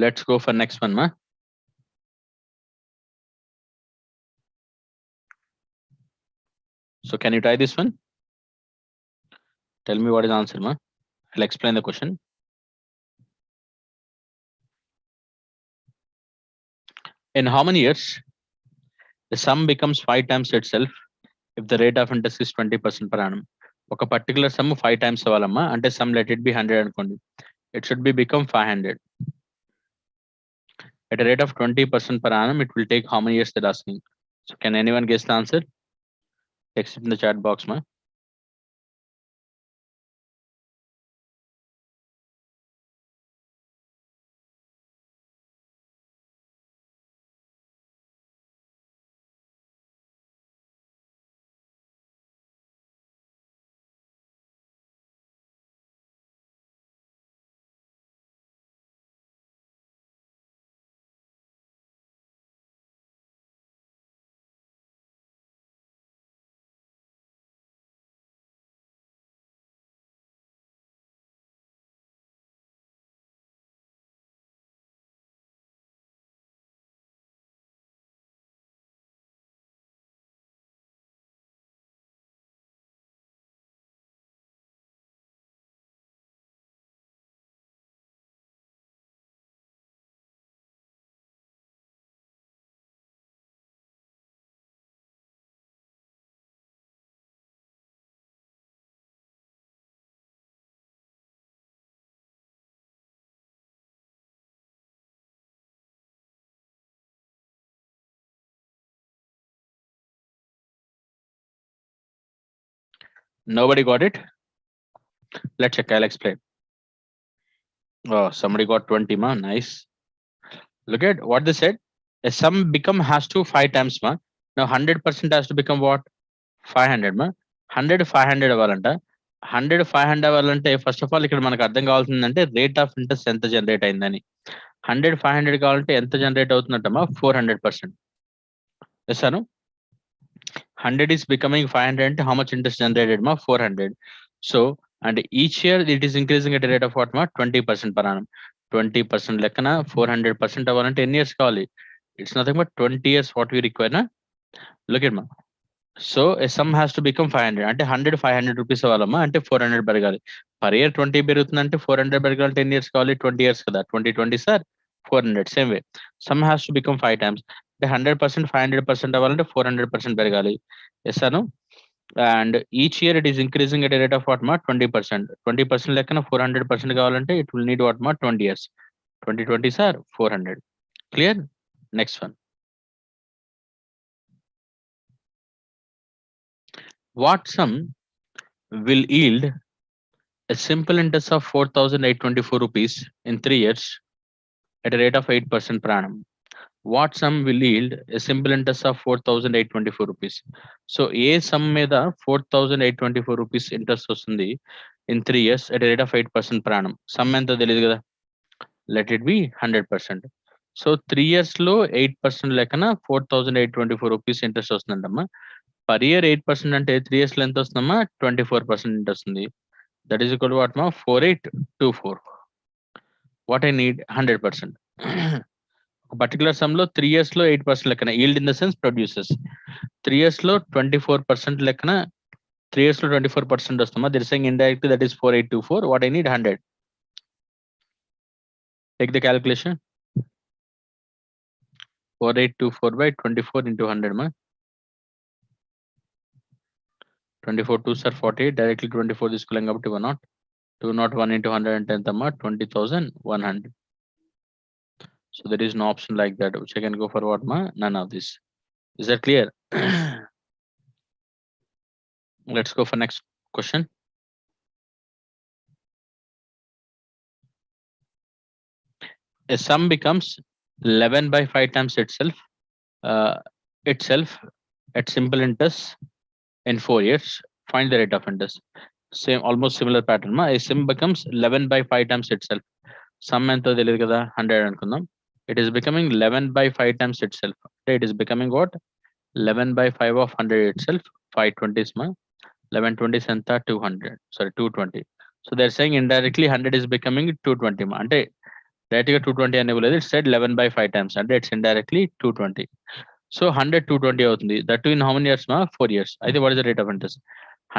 Let's go for next one ma. So can you try this one? Tell me what is the answer ma. I'll explain the question. In how many years the sum becomes 5 times itself if the rate of interest is 20% per annum? ఒక particular some 5 times అవ్వాలమ్మా. అంటే some let it be 100 అనుకోండి. It should be become 500. At a rate of 20% per annum, it will take how many years they're asking? So can anyone guess the answer? Text it in the chat box ma. Nobody got it? Let's check. I'll explain. Oh, somebody got 20 ma. Nice. Look at what they said. A sum become has to 5 times ma. Now 100% has to become what? 500 ma. 100 500 అవ్వాలంట. 100 500 అవ్వాలంటే first of all ఇక్కడ మనకు అర్థం కావాల్సిందంటే rate of interest ఎంత generate అయిందని. 100 500 కావాలంటే ఎంత generate అవుతుందంటమ్మా? 400%. చేస్తాను. 100 is becoming 500 అంటే how much interest generated ma? 400. So and each year it is increasing at a rate of what ma? 20% per annum. 20% లెక్కన 400% అవ్వాలంటే ఎన్ని ఇయర్స్ కావాలి? It's nothing but 20 years what we require na. Look at ma. So a sum has to become 500. అంటే 100 500 rupees అవ్వాలమ్మా. అంటే 400 పెరగాలి. Per year 20 పెరుగుతుందంటే 400 పెరగాలంటే ఎన్ని years కావాలి? 20 years కదా. 20 sir 400. Same way sum has to become 5 times. అంటే 100% 500% అవ్వాలంటే 400% పెరగాలి. ఎస్సాను. And each year it is increasing at rate of what మా? 20%. 20% లెక్కన 400% కావాలంటే ఇట్ విల్ నీడ్ వాట్ మా? 20 years. 20 sir 400. Clear? Next one. What sum will yield a simple interest of 4,824 rupees in 3 years at a rate of 8% per annum. What sum will yield a simple interest of 4,824 rupees? So a sum మీద 4,824 rupees interest వస్తుంది in 3 years at a rate of 8% per annum. Sum ఎంత తెలియదు కదా, let it be 100%. So 3 years లో 8% లెక్కన 4,824 rupees interest వస్తుందంటమ్మా. Per year 8% అంటే 3 years లో ఎంత వస్తుందమ్మా, 24% ఇంట్రెస్ట్ వస్తుంది. That is equal to what మా, 4824. What I need 100%. ఒక పర్టికులర్ సమ్ లో 3 years లో 8% లెక్కన yield in the sense produces. 3 years లో 24% లెక్కన 3 years లో 24% వస్తుందమ్మా. They're saying indirect that is 4824. What I need 100. Take the calculation. 4824 by 24 into 100 ma. 24 2s are 48. Directly 24 తీసుకులేం కాబట్టి 1 201 into 100 అంటే ఎంతమ్మా, 20,100. So there is no option like that which I can go for what ma, none of this. Is that clear? Let's go for next question. A sum becomes 11 by 5 times itself at simple interest in 4 years. Find the rate of interest. Same, almost similar pattern ma. A sum becomes 11 by 5 times itself. Sum ఎంతో తెలియదు కదా, 100 అనుకుందాం. It is becoming 11 by 5 times itself. It is becoming what, 11 by 5 of 100 itself. 5 20s ma. 11 20s ఎంత, 200. Sorry, 220. So they're saying indirectly 100 is becoming 220 ma. అంటే direct గా 220 అని ఇవ్వలేదు. It said 11 by 5 times అంటే it's indirectly 220. So 100 220 అవుతుంది. That too in how many years ma, 4 years. అయితే what is the rate of interest?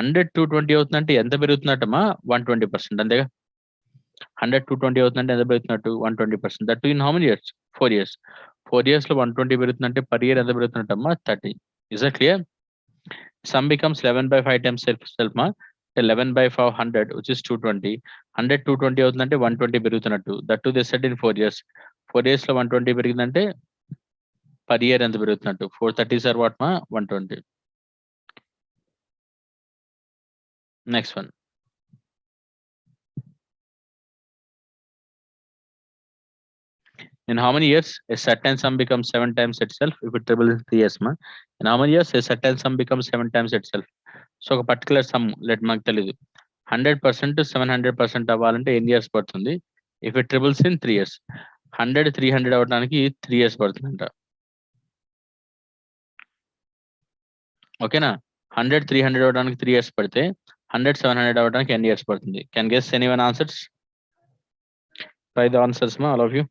100 220 అవుతుందంటే ఎంత పెరుగుతున్నట్టమా, 120%. అంతేగా. 100 220 అవుతుందంటే ఎంత పెరుగుతున్నట్టు, 120%. That in how many years, 4 years. 4 years లో 120 పెరుగుతుందంటే పర్ ఇయర్ ఎంత పెరుగుతున్నట్టమ్మా, 30. Is that clear? Some becomes 11 by 5 times self మా. 11 by 5 100 which is 220. 100 220 అవుతుందంటే 120 పెరుగుతున్నట్టు. That to they set in 4 years. 4 years లో 120 పెరిగిందంటే పర్ ఇయర్ ఎంత పెరుగుతున్నట్టు, 430 సార్ వాట్ మా, 120. Next one. In how many years a certain sum becomes 7 times itself if it triples in 3 years ma? In how many years a certain sum becomes 7 times itself? So ఒక particular some let మాకు తెలియదు. 100% 700% అవ్వాలంటే ఎన్ని years పడుతుంది? If it triples in 3 years. 100 300 అవ్వడానికి 3 years పడుతుందంట. ఓకేనా? 100 300 అవ్వడానికి 3 years పడితే 100 700 అవ్వడానికి ఎన్ని ఇయర్స్ పడుతుంది? Can guess anyone answers? Try the answers ma, all of you.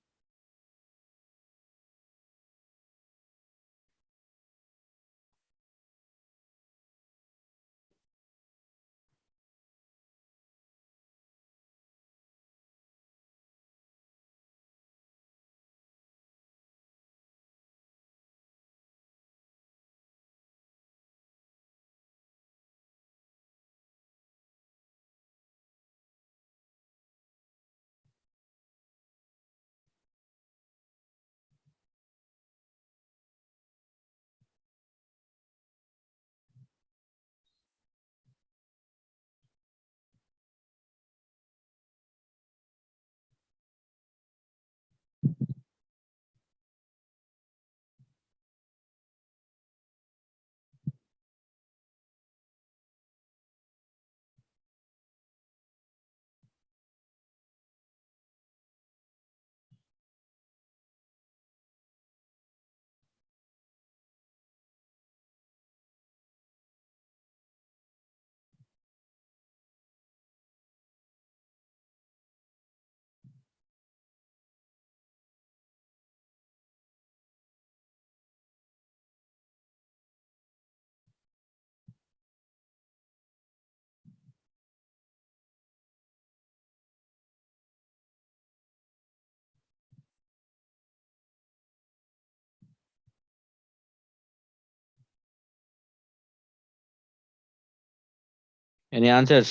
Any answers?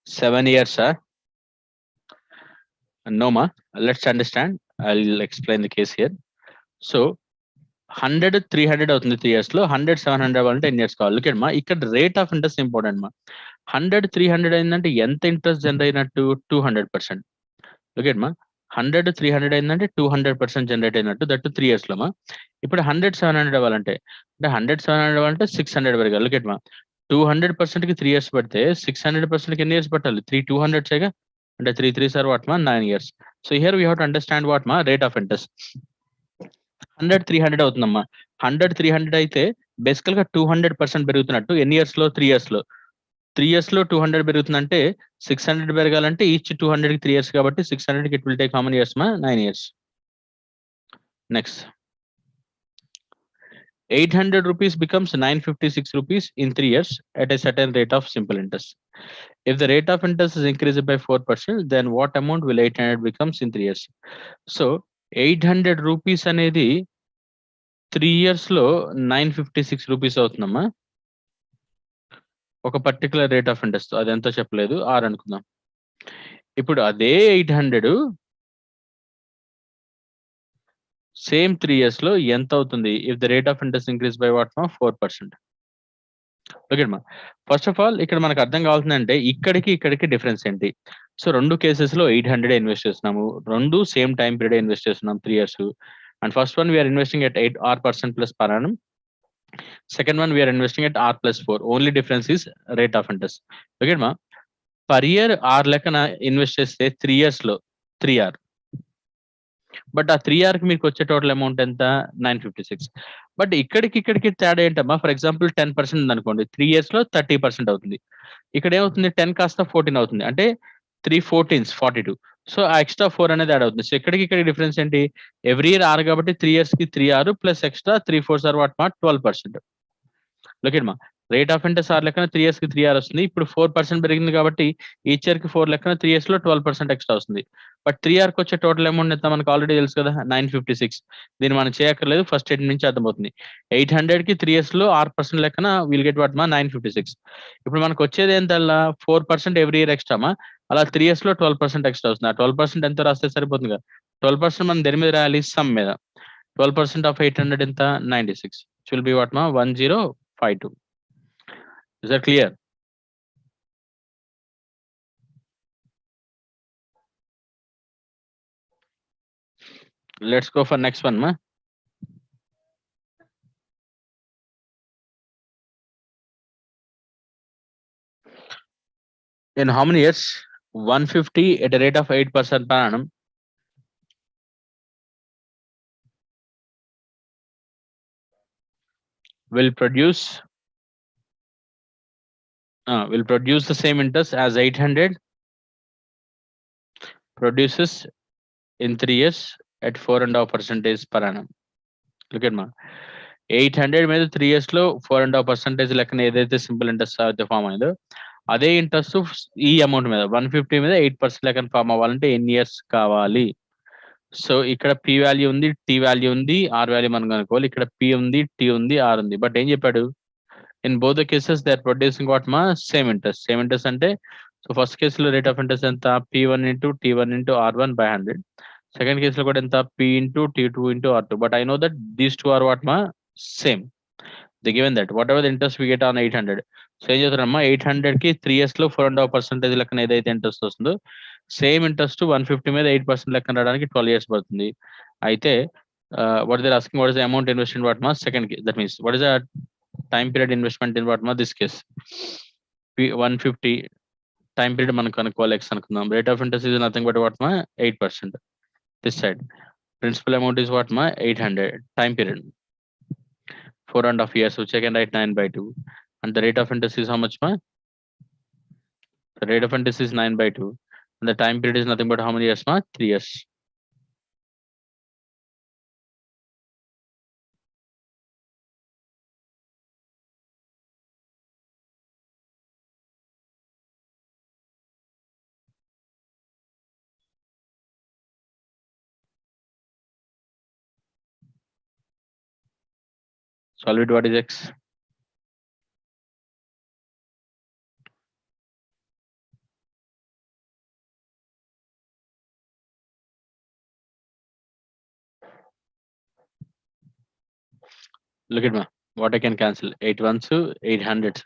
7 years sir. No ma. Let's understand. I'll explain the case here. So 100 300 అవుతుంది 3 years లో, 100 700 అవ్వాలంటే 10 years కావాలి. ఓకే మా, ఇక్కడ రేట్ ఆఫ్ ఇంట్రెస్ట్ ఇంపార్టెంట్ మా. 100 300 అయిందంటే ఎంత interest generate అయినట్టు? 200%. ఓకే మా, 100 300 అయిందంటే 200% జనరేట్ అయినట్టు, దట్ 3 years లో మా. ఇప్పుడు 100 700 అవ్వాలంటే, అంటే 100 700 అవ్వాలంటే 600 పెరగాలి. ఓకే మా, 200% కి 3 years పడితే 600% కి ఎన్ని ఇయర్స్ పట్టాలి? 200 చేయగా, అంటే 3 3s are what మా 9 years. So here we have to understand what మా రేట్ ఆఫ్ ఇంట్రెస్ట్. 100 300 అవుతుందమ్మా. 100 300 అయితే బేసికల్ గా 200% పెరుగుతున్నట్టు ఎన్ని ఇయర్స్ లో? 3 years లో. 3 years లో 200 పెరుగుతుందంటే 600 పెరగాలంటే ఈచ్ 200 కి 3 years కాబట్టి 600 కి it will take how many years మా? 9 years. Next, 800 rupees becomes 956 rupees in 3 years at a certain rate of simple interest. If the rate of interest is increased by 4%, then what amount will 800 becomes in 3 years? So 800 rupees అనేది 3 years లో 956 rupees అవుతుందమ్మా. ఒక particular rate of interest, అది ఎంతో చెప్పలేదు, 6 అనుకుందాం. ఇప్పుడు అదే 800 సేమ్ 3 years లో ఎంత అవుతుంది? If the rate of interest increase by what మా? 4%. ఓకే మా, ఫస్ట్ ఆఫ్ ఆల్ ఇక్కడ మనకు అర్థం కావాల్సిందంటే ఇక్కడికి ఇక్కడికి డిఫరెన్స్ ఏంటి? సో 2 కేసెస్ లో 800 ఇన్వెస్ట్ చేస్తున్నాము, 2 సేమ్ టైం పీరియడ్ ఇన్వెస్ట్ చేస్తున్నాం 3 years. And first one we're investing at 8% plus per annum. Second one we are investing at R plus 4. Only difference is rate of interest. Okay ma, per year R లెక్కన invest చేస్తే 3 years లో 3R. But ఆ 3R కి మీకు వచ్చే total amount ఎంత? 956. But ఇక్కడికి ఇక్కడికి తేడా ఏంటమ్మా? ఫర్ ఎగ్జాంపుల్ 10% ఉందనుకోండి, 3 years లో 30% అవుతుంది. ఇక్కడ ఏమవుతుంది? 10 కాస్త 14 అవుతుంది, అంటే 3 14s 42. సో ఆ ఎక్స్ట్రా 4 అనేది యాడ్ అవుతుంది. సో ఇక్కడికి ఇక్కడికి డిఫరెన్స్ ఏంటి? ఎవ్రీ ఇయర్ ఆర్ కాబట్టి 3 years కి 3R plus extra 3 4s are what మా? 12%. మా, రేట్ ఆఫ్ ఇంట్రెస్ట్ ఆర్ లెక్కన 3 years కి 3R వస్తుంది. ఇప్పుడు 4% పెరిగింది కాబట్టి ఈచ్ ఇయర్ కి 4 లెక్కన 3 years లో 12% ఎక్స్ట్రా వస్తుంది. బట్ 3R కి వచ్చే టోటల్ అమౌంట్ ఎంత? మనకు ఆల్రెడీ తెలుసు కదా, 956. దీన్ని మనం చేయక్కర్లేదు, ఫస్ట్ 8 నుంచి అర్థమవుతుంది. 800 కి 3 years లో 6% లెక్కన విల్ గెట్ వాట్ మా? 956. ఇప్పుడు మనకు వచ్చేది ఏంటల్లా 4% ఎవ్రీ ఇయర్ ఎక్స్ట్రా మా. అలా 3 years లో 12% ఎక్స్ట్రా వస్తుంది. ఆ 12% ఎంత రాస్తే సరిపోతుంది కదా? 12% మనం దేని మీద రాయాలి? సమ్ మీద. 12% ఆఫ్ 800 ఎంత? 96. ఇట్ విల్ బి వాట్ మా? 1052. Is that clear? Let's go for next one ma. In how many years 150 at a rate of 8% per annum will produce the same interest as 800 produces in 3 years at 4.5% per annum. Look at ma, 800 మీద 3 years లో 4.5% లెక్కన ఏదైతే simple interest అయితే form అయిందో అదే interest ఈ amount మీద 150 మీద 8% లెక్కన ఫామ్ అవ్వాలంటే ఎన్ని ఇయర్స్ కావాలి? సో ఇక్కడ పి వాల్యూ ఉంది, టీ వాల్యూ ఉంది, ఆర్ వాల్యూ మనం కనుక్కోవాలి. ఇక్కడ పి ఉంది, టీ ఉంది, ఆర్ ఉంది. బట్ ఏం చెప్పాడు? In both the cases they are producing what మా? Same interest. సేమ్ ఇంట్రెస్ట్ అంటే, సో ఫస్ట్ కేసులో రేట్ ఆఫ్ ఇంట్రెస్ట్ ఎంత? P1 into T1 into R1 by 100. Second కేసులో కూడా ఎంత? P into T2 into R2. But I know that these two are what మా? Same. The given that what ever the interest we get on 800. సో ఏం చేస్తారమ్మా? 800 కి 3 years లో 4.5% లెక్కన ఏదైతే ఇంట్రెస్ట్ వస్తుందో సేమ్ ఇంట్రెస్ట్ 150 మీద 8% లెక్కన రావడానికి 12 years పడుతుంది. అయితే what they're asking, what is the amount invested in what ma? Second case. That means what is the time period investment in what ma? This case 150 time period మనం కనుక్కోవాలి. X అనుకుందాం. Rate of interest is nothing but what ma? 8%. This side principal amount is what ma? 800. Time period 4.5 years, which I can write 9/2. And the rate of interest is how much ma? The rate of interest is 9/2. And the time period is nothing but how many years ma? 3 years. Solve it. What is X? Look at what I can cancel. 8 ones, 800s.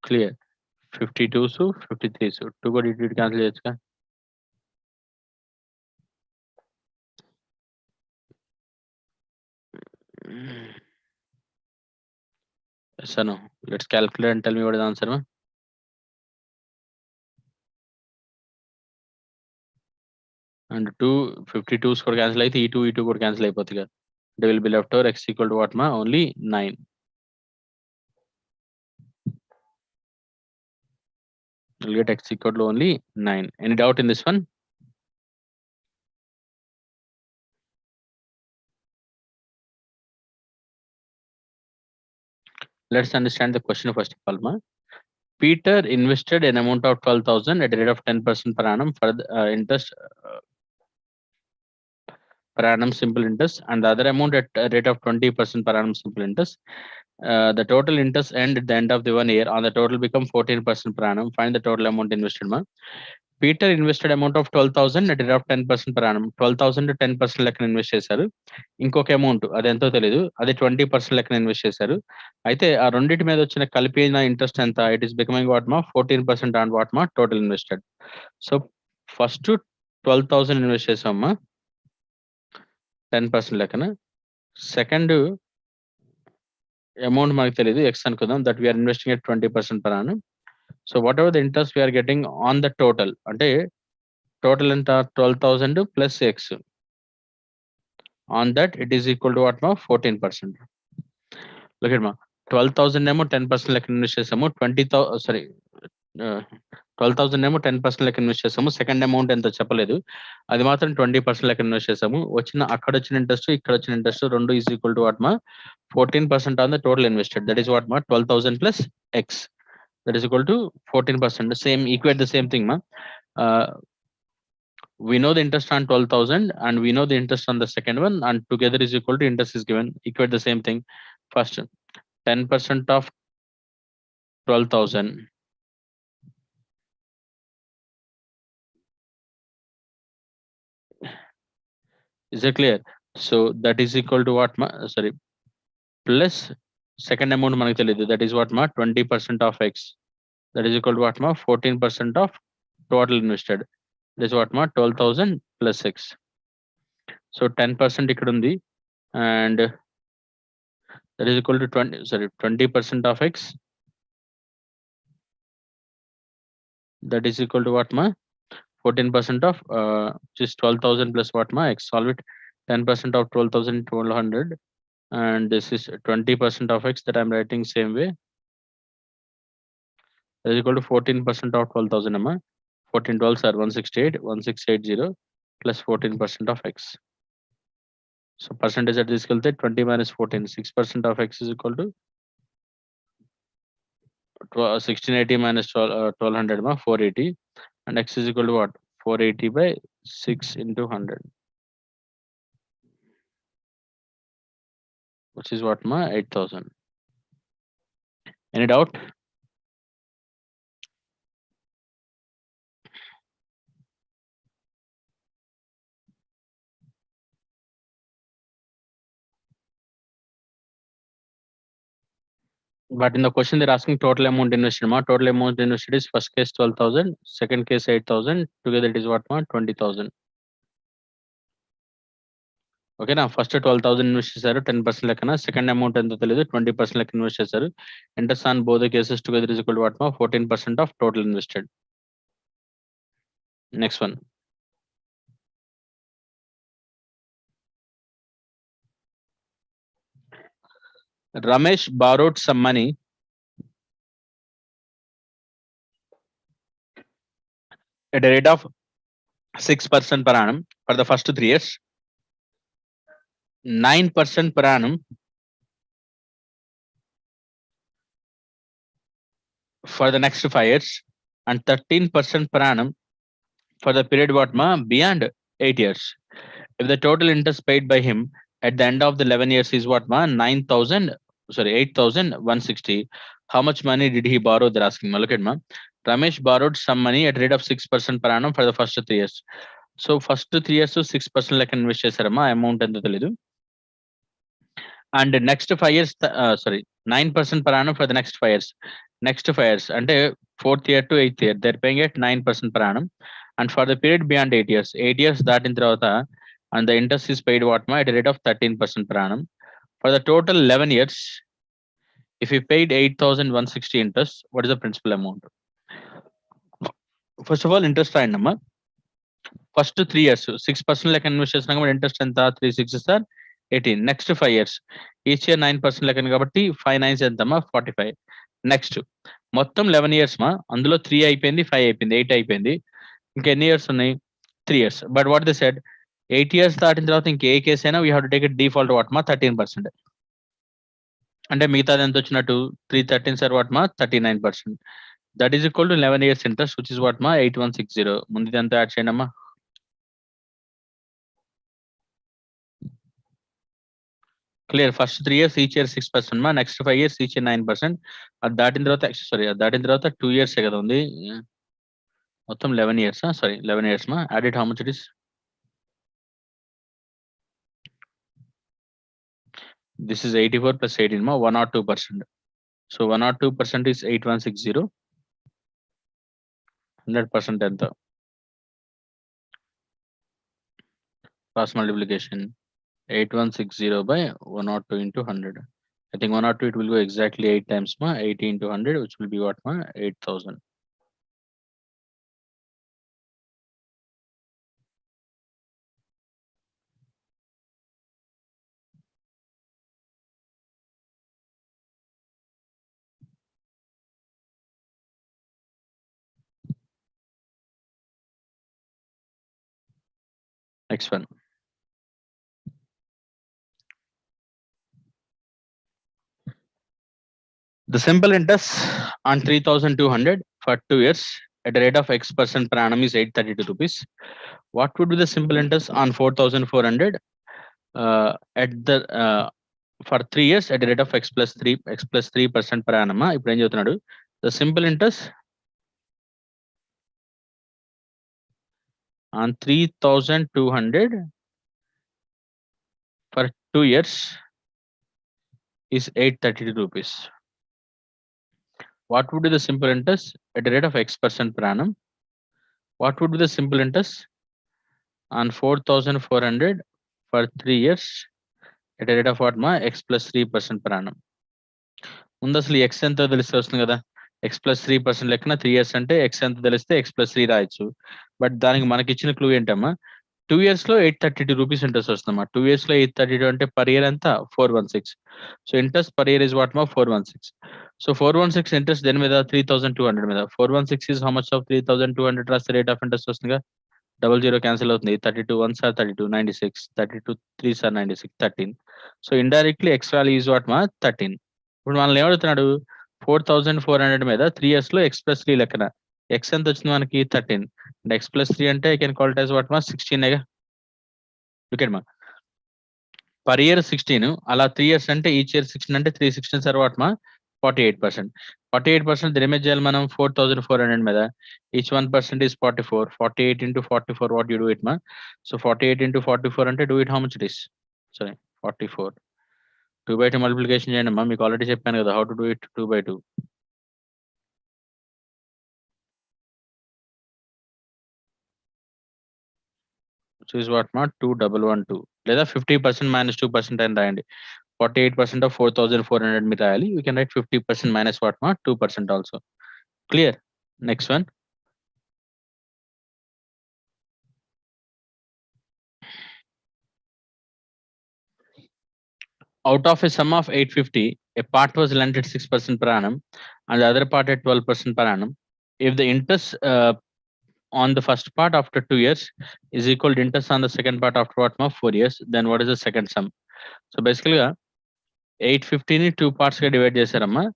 Clear. 52s, 53s. 2 కూడా ఇటు cancel చేయొచ్చుగా. Yes or no? Let's calculate and tell me what is the answer. And 52s కూడా cancel అయితే E2 కూడా cancel అయిపోతుంది కదా. They will be left over x equal to what ma? Only 9. You'll get x equal to only 9. Any doubt in this one? Let's understand the question first of all. Peter invested an amount of 12,000 at a rate of 10% per annum for the interest per annum simple interest, and the other amount at a rate of 20% per annum simple interest. The total interest end at the end of the 1 year on the total become 14% per annum. Find the total amount invested. Peter invested amount of 12,000 at a rate of 10% per annum. 12,000 10% లెక్కన invest చేశారు. ఇంకొక amount అది ఎంతో తెలియదు, అది 20% లెక్కన invest చేశారు. అయితే ఆ రెండింటి మీద వచ్చిన కలిపిన ఇంట్రెస్ట్ ఎంత? ఇట్ ఈస్ బికమింగ్ వాట్ మా 14% ఆన్ వాట్ మా total invested. So first 12,000 invest చేసామమ్మా 10% లెక్కన. సెకండ్ అమౌంట్ మనకు తెలియదు, ఎక్స్ అనుకుందాం, that we're investing at 20% per annum. So what ever the interest we're getting on the total, అంటే టోటల్ ఎంత? 12,000 plus X. On that it is equal to what ma 14%. Look at ma 12,000 ఏమో 10% లెక్క invest చేసాము. 12,000 ఏమో 10% లెక్క invest చేసాము. Second amount ఎంతో చెప్పలేదు, అది మాత్రం 20% లెక్క ఇన్వెస్ట్ చేసాము. అక్కడ వచ్చిన ఇంట్రెస్ట్ ఇక్కడ వచ్చిన ఇంట్రెస్ట్ రెండు ఈజ్ ఈక్వల్ టు వాట్ మా 14% on the total invested. That is what మా 12,000 plus X, that is equal to 14%. Same equate the same thing మా. We know the interest on 12,000 and we know the interest on the second one, and together is equal to interest is given. Equate the same thing. First 10% of 12,000 is it clear? So that is equal to what ma sorry plus second amount manaku teliyadu, that is what ma 20% of x, that is equal to what ma 14% of total invested. That is what ma 12,000 plus x. So 10% ఇక్కడ ఉంది, and that is equal to 20% of x, that is equal to what ma 14% of just 12,000 plus what ma x. Solve it. 10% of 12,000 1200, and this is 20% of x that I'm writing same way. That is equal to 14% of 12,000 ma. 14 12s are 168, 1680 plus 14% of x. So percentage at this equal to 20 minus 14. 6% of x is equal to 1680 minus 1200 ma 480, and x is equal to what 480 by 6 into 100, which is what ma 8,000. Any doubt? But in the question they're asking total amount invested ma. Total amount invested is first case 12,000, second case 8,000, together it is what ma 20,000. Okay నా. First 12,000 invest చేశారు 10% లెక్కన. Second amount ఎంతో తెలియదు, 20% లెక్క invest చేశారు. Interest on both cases together is equal to what మా 14% of total invested. Next one. Ramesh borrowed some money at a rate of 6% per annum for the first 3 years, 9% per annum for the next 5 years, and 13% per annum for the period what ma beyond 8 years. If the total interest paid by him at the end of the 11 years is what ma 8,160, how much money did he borrow? They're asking. Look at ma. Ramesh borrowed some money at rate of 6% per annum for the first 3 years. So first 3 years 6% లెక్క invest చేశారమ్మా. Amount ఎంత తెలీదు. And next 5 years, 9% per annum for the next 5 years. Next 5 years, and 4th year to 8th year, they're paying at 9% per annum. And for the period beyond 8 years, 8 years that in Tarvata, and the interest is paid what at a rate of 13% per annum. For the total 11 years, if you paid 8,160 interest, what is the principal amount? First of all, interest number. First 3 years, 6% like investors interest and 3 6 are 18. Next 5 years, each year 9% like 5 9s and 45. Next, మొత్తం 11 years మా అందులో 3 అయిపోయింది 5 అయిపోయింది 8 అయిపోయింది ఇంకా ఎన్ని years ఉన్నాయి 3 years. But what they said 8 years దాటిన తర్వాత ఇంకే కేసు అయినా we have to take default what మా 13%. అంటే మిగతాది ఎంత వచ్చినట్టు 313 సార్ వాట్ మా 39%. That is equal to 11 years interest which is what మా 8160. ముందు ఎంత యాడ్ చేయండి అమ్మా. Clear. First 3 years each year 6% మా, నెక్స్ట్ 5 years ఈచ్ ఇయర్ 9%. అది దాటిన తర్వాత అది దాటిన తర్వాత 2 years కదా ఉంది, మొత్తం 11 years 11 years మా. Add it how much it is. This is 84 plus 18 ma 102%. So 102% is 8160. 100% enta cross multiplication 8160 by 102 into 100. I think 102 it will go exactly 8 times ma 80 into 100, which will be what ma 8000. Next one. The simple interest on 3200 for 2 years at a rate of X% per annum is 832 rupees. What would be the simple interest on 4400 at the for 3 years at a rate of X plus 3% per annum? ఇప్పుడు ఏం చెప్తున్నాడు, the simple interest on 3200 for 2 years is 832 rupees. What would be the simple interest at a rate of X% per annum? What would be the simple interest on 4400 for 3 years at a rate of what ma X plus 3% per annum? ముందు అసలు X ఎంత తెలిస్తే వస్తుంది కదా, X plus 3% లెక్కన 3 years అంటే X ఎంత తెలిస్తే ఎక్స్ ప్లస్ 3 రాయొచ్చు. బట్ దానికి మనకి ఇచ్చిన క్లూ ఏంటమ్మా, 2 years లో 832 రూపీస్ ఇంట్రెస్ట్ వస్తుందమ్మా. 2 years లో 832 అంటే పర్ ఇయర్ ఎంత 416. So interest per year is what మా 416. సో 416 ఇంట్రెస్ట్ దేని మీద 3200 మీద. 416 ఇస్ హౌ మచ్ ఆఫ్ 3200 రాస్తే రేట్ ఆఫ్ ఇంట్రెస్ట్ వస్తుందిగా. 00 క్యాన్సిల్ అవుతుంది. 32 1s are 32 96, 32 3s are 96 13. So indirectly X value is what మా 13. ఇప్పుడు మనల్ని ఏమడుగుతున్నాడు 4400 మీద 3 years లో ఎక్స్ ప్లస్ 3 లెక్కన ఎక్స్ ఎంత వచ్చింది మనకి 13. అండ్ ఎక్స్ ప్లస్ 3 అంటే I can call it as what మా 16 ఓకే మా. పర్ ఇయర్ 16, అలా 3 years అంటే ఈచ్ ఇయర్ 16 అంటే 316 సార్ వాట్ మా 48%. 48% రిమైజ్ చేయాలి మనం 4400 మీద. Each 1% is 44. 48 into 44 what you do it ma. So 48 into 44 అంటే do it how much it is. Sorry 44. 2/2 multiplication చేయండి అమ్మా, మీకు ఆల్రెడీ చెప్పాను కదా how to do it 2/2. which is what ma 2112 లేదా 50% minus 2% అని రాయండి. 48% of 4400 మీరు రాయాలి. You can write 50% minus what ma 2% also. Clear. Next one. Out of a sum of 850, a part was lent at 6% per annum and the other part at 12% per annum. If the interest on the first part after 2 years is equal to interest on the second part after what ma 4 years, then what is the second sum? So basically 850ని 2 parts గా divide చేశారమ్మా.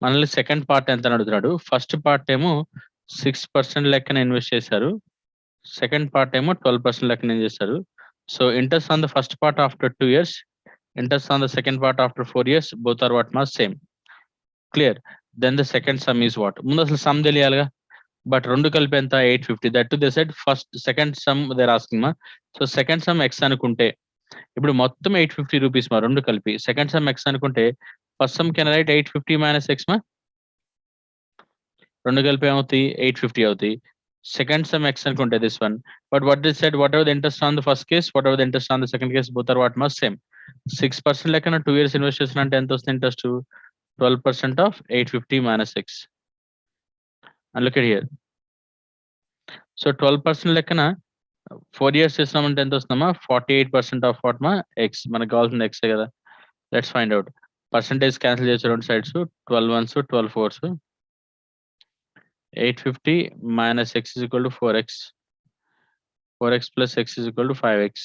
మనల్ని second part ఎంత అని అడుగుతున్నాడు. First part ఏమో 6% లెక్కన invest చేశారు, second part ఏమో 12% లెక్కన చేశారు. So interest on the first part after 2 years, interest on the second part after 4 years, both are what ma same. Clear. Then the second sum is what? ముందు అసలు some తెలియాలిగా. But రెండు కలిపి ఎంత 850. That to they said first second sum they're asking మా. So second sum x అనుకుంటే ఇప్పుడు మొత్తం 850 rupees మా రెండు కలిపి. సెకండ్ సమ్ ఎక్స్ అనుకుంటే first sum can write 850 minus x మా రెండు కలిపి ఏమవుతాయి 850 అవుతాయి. సెకండ్ సమ్ ఎక్స్ అనుకుంటే this one. But what this said what ever the interest on the first case what ever the interest on the second case both are what must same. 6% లెక్కన 2 years invest చేసిన అంటే ఎంత వస్తుంది interest? 12% of 850 minus x. And look at here. So 12% లెక్కన 4 years చేసినామంటే ఎంత వస్తుందమ్మా? 48% of what మా ఎక్స్. మనకు కావాల్సిన ఎక్సే కదా. Let's find out. Percentage cancel చేసే రెండు sides 12 ones 12 fours. 850 minus x is equal to 4x. 4x plus x is equal to 5x.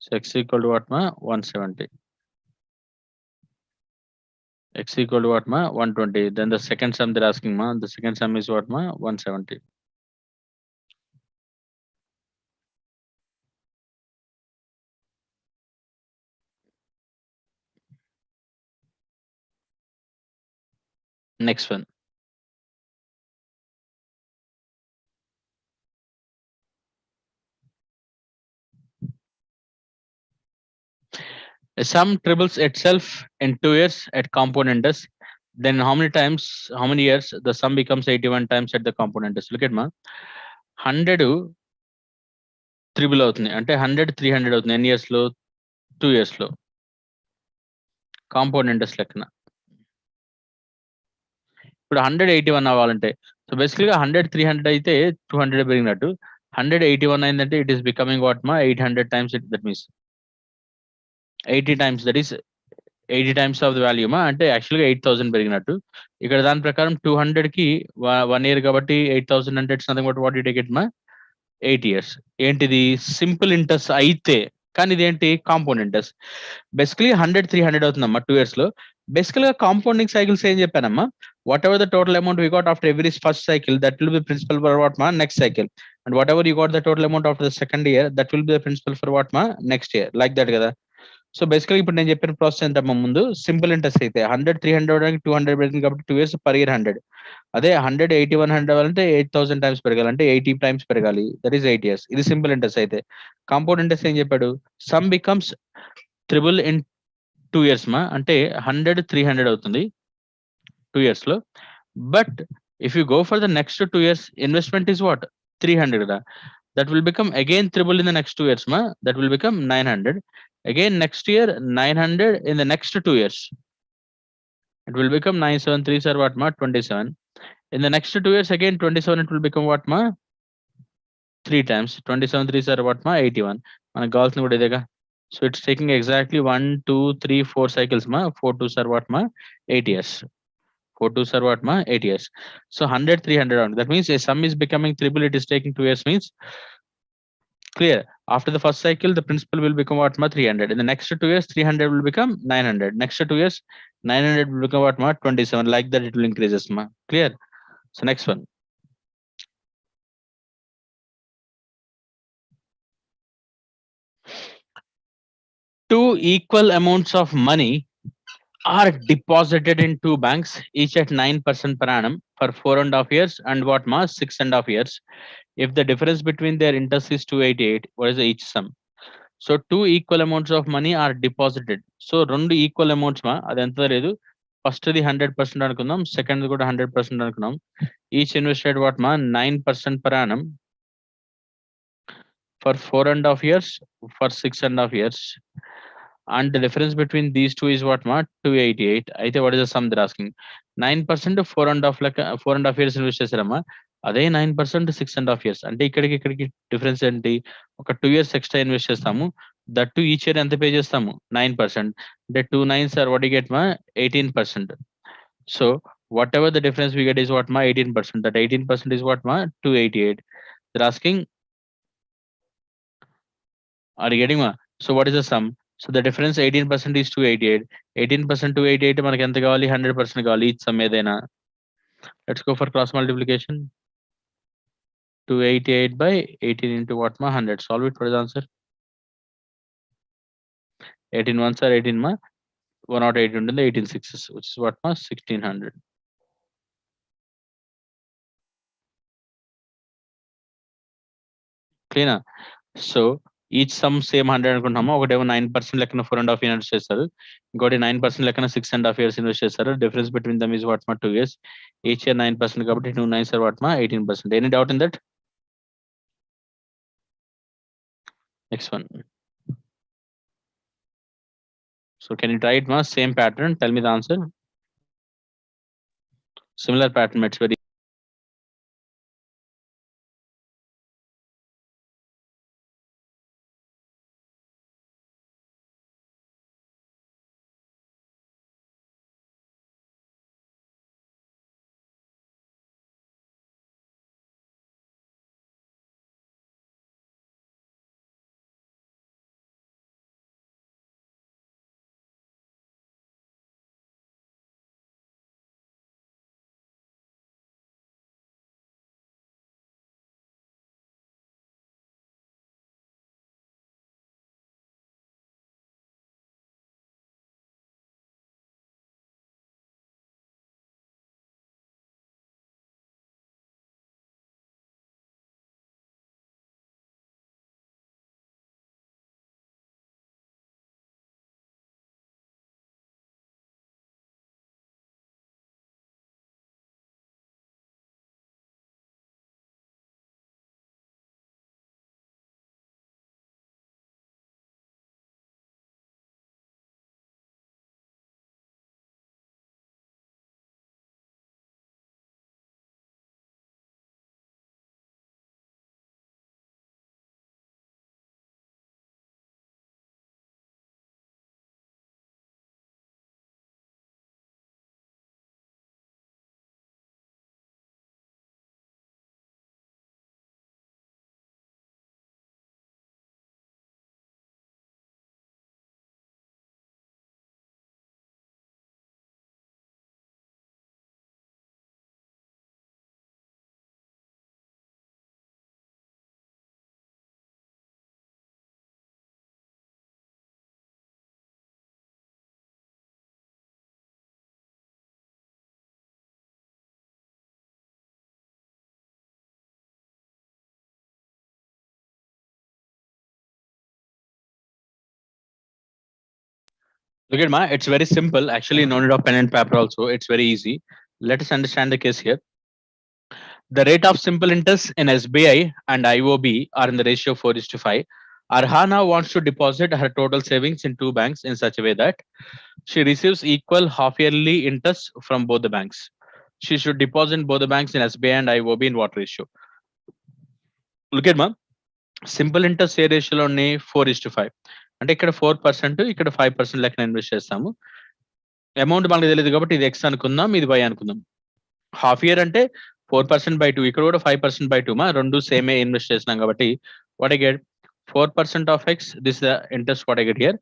So x is equal to what ma? 170. X equal to what ma? 120. Then the second sum they're asking ma. The second sum is what ma? 170. Next one. A sum triples itself in 2 years at compound interest. Then how many years the sum becomes 81 times at the compound interest? Look at ma. 100 triple అవుతుంది అంటే 100 300 అవుతుంది. ఎన్ని years లో? 2 years లో. Compound interest లెక్కన. ఇప్పుడు 181 అవ్వాలంటే so బేసికల్గా 100 300 అయితే 200 పెరిగినట్టు. 181 అయిందంటే ఇట్ ఈస్ బికమింగ్ వాట్ మా 800 times it, that means 80 times, that is 80 times of the value మా అంటే యాక్చువల్గా 8000 పెరిగినట్టు. ఇక్కడ దాని ప్రకారం 200 కి 1 year కాబట్టి 8000 అంటే it's nothing but what you take it మా 8 years. ఏంటిది సింపుల్ ఇంట్రెస్ట్ అయితే, కానీ ఇదేంటి కాంపౌండ్ ఇంట్రెస్ట్. బేసికలీ 100 300 అవుతుందమ్మా 2 years లో. బేసికల్ గా కాంపౌండింగ్ సైకిల్స్ ఏం చెప్పానమ్మా? What ever the total amount we got after every first cycle that will be principal for what మా next cycle. And whatever you got the total amount after the second year that will be the principal for what మా next year. Like that కదా. So బేసికల్గా ఇప్పుడు నేను చెప్పిన process ఏంటమ్మా? ముందు simple interest అయితే 100 300 అవడానికి 200 పెరిగింది కాబట్టి 2 years per year 100. అదే 100 80 100 అవ్వాలంటే 8000 టైమ్స్ పెరగాలి అంటే 80 టైమ్స్ పెరగాలి. That is 8 years. ఇది సింపుల్ ఇంట్రెస్ట్ అయితే. కాంపౌండ్ ఇంట్రెస్ట్ ఏం చెప్పాడు? Some becomes triple in 2 years మా అంటే 100 300 అవుతుంది 2 years లో. But if you go for the next 2 years investment is what 300 కదా. That will become again triple in the next 2 years ma. That will become 900. Again next year 900 in the next 2 years. It will become 973 sir what ma 27. In the next 2 years again 27 it will become what ma 3 times. 27 3 sir what ma 81. మనకు కావాల్సిన కూడా ఇదేగా. So it's taking exactly 1 2 3 4 cycles ma. 4 2 sir what ma 8 years. 4 2 sir what ma 8 years. So 100 300 on. That means a sum is becoming triple, it is taking 2 years means clear. After the first cycle, the principal will become what ma 300. In the next 2 years, 300 will become 900. Next 2 years, 900 will become what ma 27. Like that, it will increases ma. Clear. So next one. Two equal amounts of money are deposited in two banks, each at 9% per annum for 4.5 years and what ma 6.5 years. If the difference between their interest is 288, what is each sum? So 2 equal amounts of money are deposited. So 2 equal amounts మా అది ఎంత లేదు. ఫస్ట్ది 100% అనుకుందాం, second కూడా 100% అనుకున్నాం. Each invested what మా 9% per annum for 4.5 years, for 6.5 years. And the difference between these two is what ma 288. అయితే what is the sum they're asking? 9% 4.5 లెక్క 4.5 years ఇన్వెస్ట్ చేశారమ్మా. అదే 9% 6.5 years. అంటే ఇక్కడికి డిఫరెన్స్ ఏంటి? ఒక 2 years ఎక్స్ట్రా ఇన్వెస్ట్ చేస్తాము. That to each year ఎంత pay చేస్తాము? 9%. అంటే 2 9s are what you get ma 18%. So whatever the difference we get is what ma 18%. That 18% is what ma 288. They're asking, are you getting ma? So what is the sum? So the difference 18% is 288. 18% 288 మనకి ఎంత కావాలి? 100% కావాలి. Each some ఏదైనా. Let's go for cross multiplication. 288 by 18 into what ma 100. Solve it. What is the answer? 18 ones are 18 ma 108 ఉంటుంది 18 sixes, which is what ma 1600. Clear. So each some same 100 అనుకుంటున్నాము. ఒకటేమో 9% లెక్కన 4.5 invest చేస్తారు, ఇంకోటి 9% లెక్కన 6.5 years invest చేస్తారు. Difference between dum is what మా 2 years. Each year 9% కాబట్టి 2 9s are what ma 18%. Any doubt in that? Next one. So can you try it ma? Same pattern. Tell me the answer. Similar pattern. It's very. Look at ma. It's very simple. Actually, no need of pen and paper also. It's very easy. Let us understand the case here. The rate of simple interest in SBI and IOB are in the ratio 4:5. Arhana wants to deposit her total savings in two banks in such a way that she receives equal half-yearly interest from both the banks. She should deposit both the banks in SBI and IOB in what ratio? Look at ma. Simple interest ఏ రేషియోలో ఉన్నాయి 4:5. అంటే ఇక్కడ 4%, ఇక్కడ 5% లెక్కన invest చేస్తాము. Amount మనకు తెలియదు కాబట్టి ఇది ఎక్స్ అనుకుందాం, ఇది వై అనుకుందాం. హాఫ్ ఇయర్ అంటే 4%/2, ఇక్కడ కూడా 5%/2 మా రెండు సేమే ఇన్వెస్ట్ చేసినాం కాబట్టి what I get 4% of x, this the interest what I get here.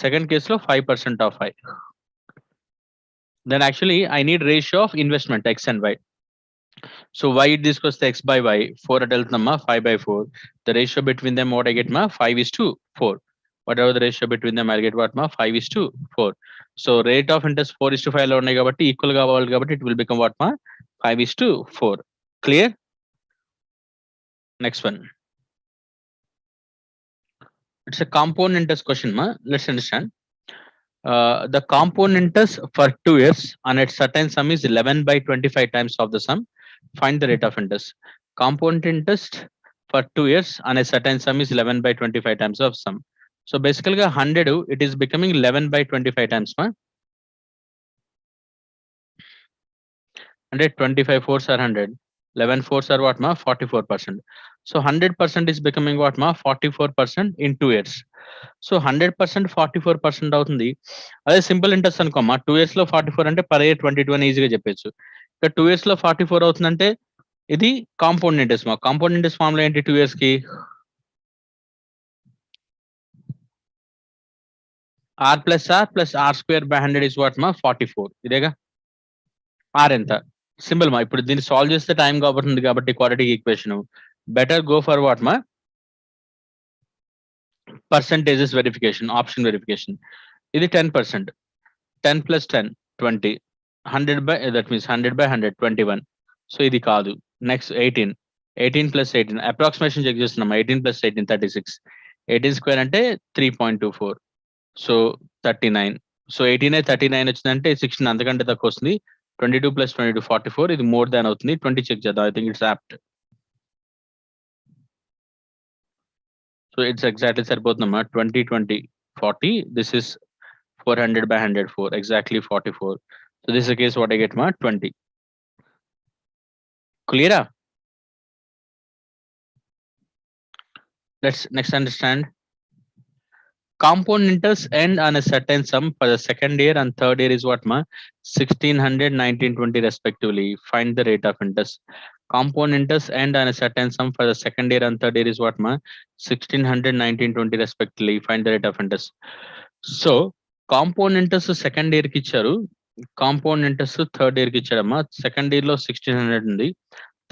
Second కేసులో 5% of y. Then actually I need ratio of investment x and y. So y తీసుకొస్తే x by y, 4 at వెళ్తుందమ్మా 5/4. The ratio between them what I get ma 5:4. Whatever the ratio between them I'll get what ma 5:4. So rate of interest 4:5 లో ఉన్నాయి కాబట్టి equal కావాలి కాబట్టి it will become what ma 5:4. Clear? Next one. It's a compound interest question ma. Let's understand. The compound interest for 2 years and its certain sum is 11/25 times of the sum. Find the rate of interest. Compound interest for 2 years and a certain sum is 11/25 times of sum. So basically 100, it is becoming 11/25 times. 125 fours are 100. 11 fours are what ma 44%. So 100% is becoming what ma 44% in 2 years. So 100% 44% అవుతుంది. అదే simple interest అనుకోమ్మా 2 years లో 44 అంటే per year 22 అని ఈజీగా చెప్పచ్చు. ఇక్కడ 2 years లో 44 అవుతుందంటే ఇది కాంపౌండ్ ఇంట్రెస్ట్. మా కాంపౌండ్ ఇంట్రెస్ట్ ఫార్ములా ఏంటి 2 years కి r plus r square by 100 is what మా 44. ఇదేగా ఆర్ ఎంత సింపుల్ మా. ఇప్పుడు దీన్ని సాల్వ్ చేస్తే టైం కాబోతుంది కాబట్టి quadratic equation better go for what మా పర్సెంటేజెస్ వెరిఫికేషన్, ఆప్షన్ వెరిఫికేషన్. ఇది 10%. 10 plus 10 20. 100 by that means 100/100 21. So ఇది కాదు. నెక్స్ట్ 18 plus 18 అప్రాక్సిమేషన్ చెక్ చేస్తున్నాం. 18 plus 18 36. 18 square అంటే 3.24. సో 39. సో 18 39 వచ్చిందంటే 16 అంతకంటే తక్కువ వస్తుంది. 22 + 22 44. ఇది మోర్ దాన్ అవుతుంది. 20 చెక్ చేద్దాం. I think it's apt. So it's exactly సరిపోతుందమ్మా. 20 20 40. This is 400 by 104. Exactly 44. So this is the case what I get ma 20. Clear? Let's next understand. Compound interest end on a certain sum for the second year and third year is what ma 1600 1920 respectively. Find the rate of interest. Compound interest end on a certain sum for the second year and third year is what ma 1600 1920 respectively. Find the rate of interest. So compound interest second year కి ఇచ్చారు. Compound interest third year కి ఇచ్చాడమ్మా. Second year లో 1600 ఉంది.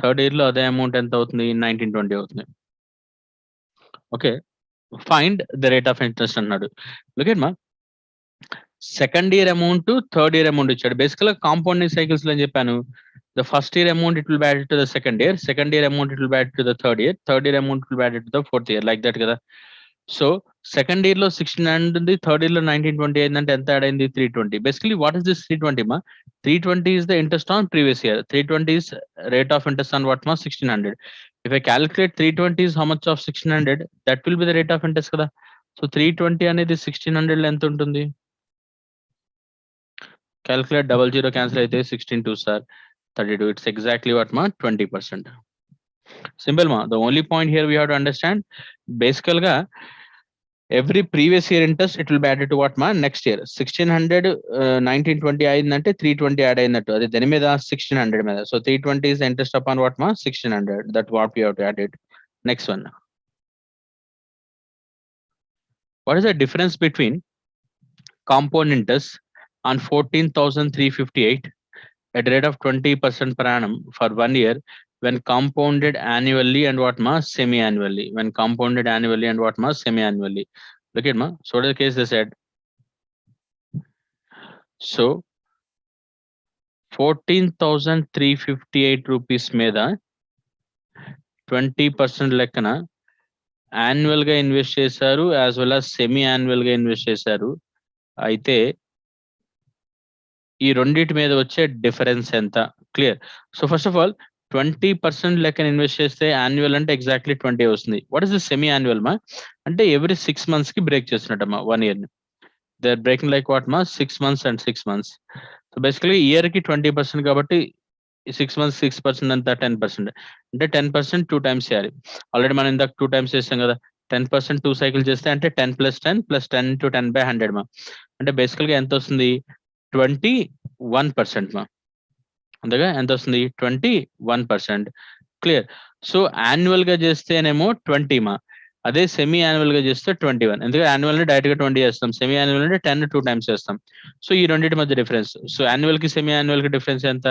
Third year లో అదే amount ఎంత అవుతుంది? 1920 అవుతుంది. Okay, find the rate of interest అన్నాడు. లుక్ ఎట్ మా second year amount third year amount ఇచ్చాడు. బేసికల్ గా కాంపౌండింగ్ సైకిల్స్ లో చెప్పాను. The first year amount it will bad to the second year amount it will bad to the third year amount will bad to the fourth year, like that కదా. So second year లో 1600 ఉంది, third year లో 1920 అయిందంటే ఎంత add అయింది? 320. Basically what is this 320 మా? 320 is the interest on previous year. 320 is rate of interest on what ma 1600. If I calculate 320 is how much of 1600, that will be the rate of interest kada. So 320 అనేది 1600 లో ఎంత ఉంటుంది? Calculate 00 cancel అయితే 16 2 sir 32. It's exactly what ma 20%. Simple ma. The only point here we have to understand, basically గా every previous year interest it will be added to what ma next year. 1600 1920 అయిందంటే 320 add అయినట్టు. అది దేని మీద? 1600 మీద. So 320 is the interest upon what ma 1600. That what we have to add it. Next one. What is the difference between compound interest on 14,358 at a rate of 20% per annum for 1 year when compounded annually and what ma semi-annually? When compounded annually and what ma semi-annually? Look at ma. So what is the case they said? So 14,358 rupees మీద 20% లెక్కన annual గా invest చేశారు, as well as semi annual గా invest చేశారు. అయితే ఈ రెండింటి మీద వచ్చే డిఫరెన్స్ ఎంత? Clear. So first of all 20% లెక్కన ఇన్వెస్ట్ చేస్తే యాన్యువల్ అంటే ఎగ్జాక్ట్లీ 20 వస్తుంది. What is the semi annual మా? అంటే ఎవ్రీ 6 months కి బ్రేక్ చేస్తున్నట్టమ్మా 1 year ని. They are breaking like what మా 6 months and 6 months. So basically year కి 20% కాబట్టి 6 months 6% అంతా 10%. అంటే 10% 2 times చేయాలి. ఆల్రెడీ మనం ఇందాక 2 times చేస్తాం కదా. 10% 2 cycles చేస్తే అంటే 10 + 10 + 10 × 10/100 మా. అంటే బేసికల్ గా ఎంత వస్తుంది? 21% మా. అంతేగా ఎంత వస్తుంది? 21%. క్లియర్. సో యాన్యువల్ గా చేస్తేనేమో 20 మా. అదే సెమీ యాన్యువల్ గా చేస్తే 21. ఎందుకంటే యాన్యువల్ ని డైరెక్ట్ గా 20 చేస్తాం, సెమీ యాన్యువల్ అంటే 10 2 times చేస్తాం. సో ఈ రెండింటి మధ్య డిఫరెన్స్. సో యాన్యువల్ కి సెమీ యాన్యువల్ కి డిఫరెన్స్ ఎంత?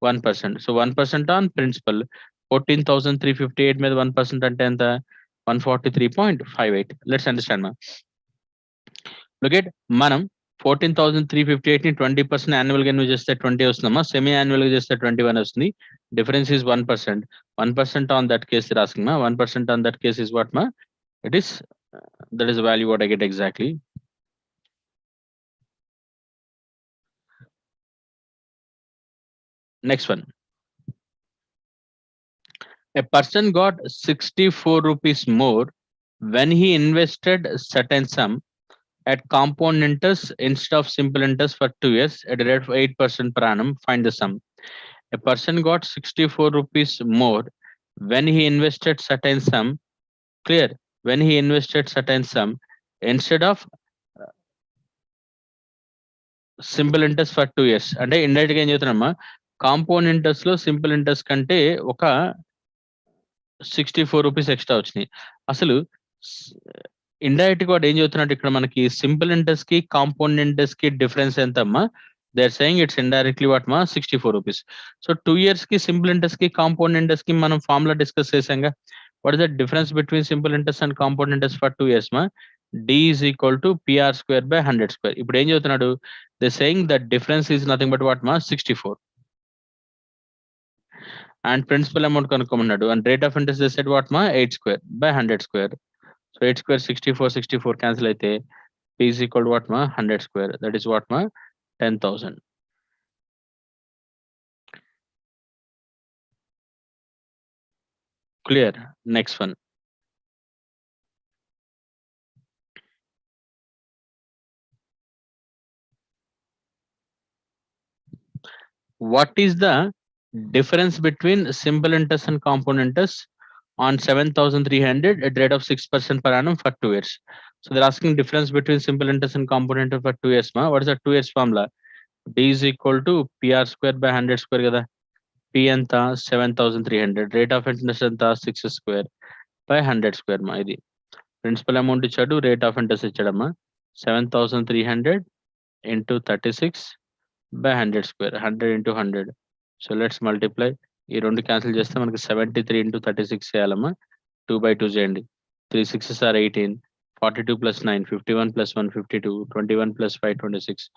1%. So 1% on principal. 14,358 మీద 1% అంటే ఎంత? 143.58. లెట్స్ అండర్స్టాండ్ మా. లుక్ ఎట్ మనం 14,358 ని 20% యాన్యువల్ గా ఇన్వెస్ట్ చేస్తే 20 వస్తుందమ్మా. సెమీ యాన్యువల్ గా చేస్తే 21 వస్తుంది. Difference is 1%. 1% on that case రాసుకున్నా. 1% on that case is what మా? It is that is the value what I get exactly. Next one. A person got 64 rupees more when he invested certain sum at compound interest instead of simple interest for 2 years at a rate of 8% per annum. Find the sum. A person got 64 rupees more when he invested certain sum. Clear. When he invested certain sum instead of simple interest for 2 years. అంటే indirect గా ఏం చెప్తున్నామా, compound interest లో simple interest కంటే ఒక 64 rupees extra వచ్చినాయి. అసలు indirect గా వాడు ఏం చెప్తున్నాడు ఇక్కడ మనకి? సింపుల్ ఇంట్రెస్ట్ కి కాంపౌండ్ ఇంట్రెస్ట్ కి డిఫరెన్స్ ఎంత అమ్మా? They are saying it's indirectly what మా 64 రూపీస్. సో 2 years కి సింపుల్ ఇంట్రెస్ట్ కి కాంపౌండ్ ఇంట్రెస్ట్ కి మనం ఫార్ములా డిస్కస్ చేసాంగా. What is the difference between simple interest and compound interest for 2 years మా? D is equal to PR² / 100². ఇప్పుడు ఏం చెప్తున్నాడు? They saying that difference is nothing but what మా 64. And principal amount కనుక్కోమన్నాడు. And rate of interest they said what మా 8² / 100². So 8 square 64 cancel అయితే p is equal to what ma 100 square, that is what ma 10,000. Clear? Next one. What is the difference between simple interest and compound interest on 7,300 at rate of 6% per annum for 2 years? So they're asking difference between simple interest and compound interest for 2 years. What is the 2 years formula? D is equal to PR square by 100 square kada. P anta 7,300. Rate of interest anta 6 square by 100 square ma. Idi principal amount ichadu, rate of interest ichadamma 7,300 into 36 by 100 square, 100 into 100. So let's multiply. ఈ రెండు cancel చేస్తే మనకి 73 into 36 చేయాలమ్మా. 2/2 చేయండి. 3 6s are 18. 42 plus 9, 51 plus 1, 52. 21 plus 5, 26.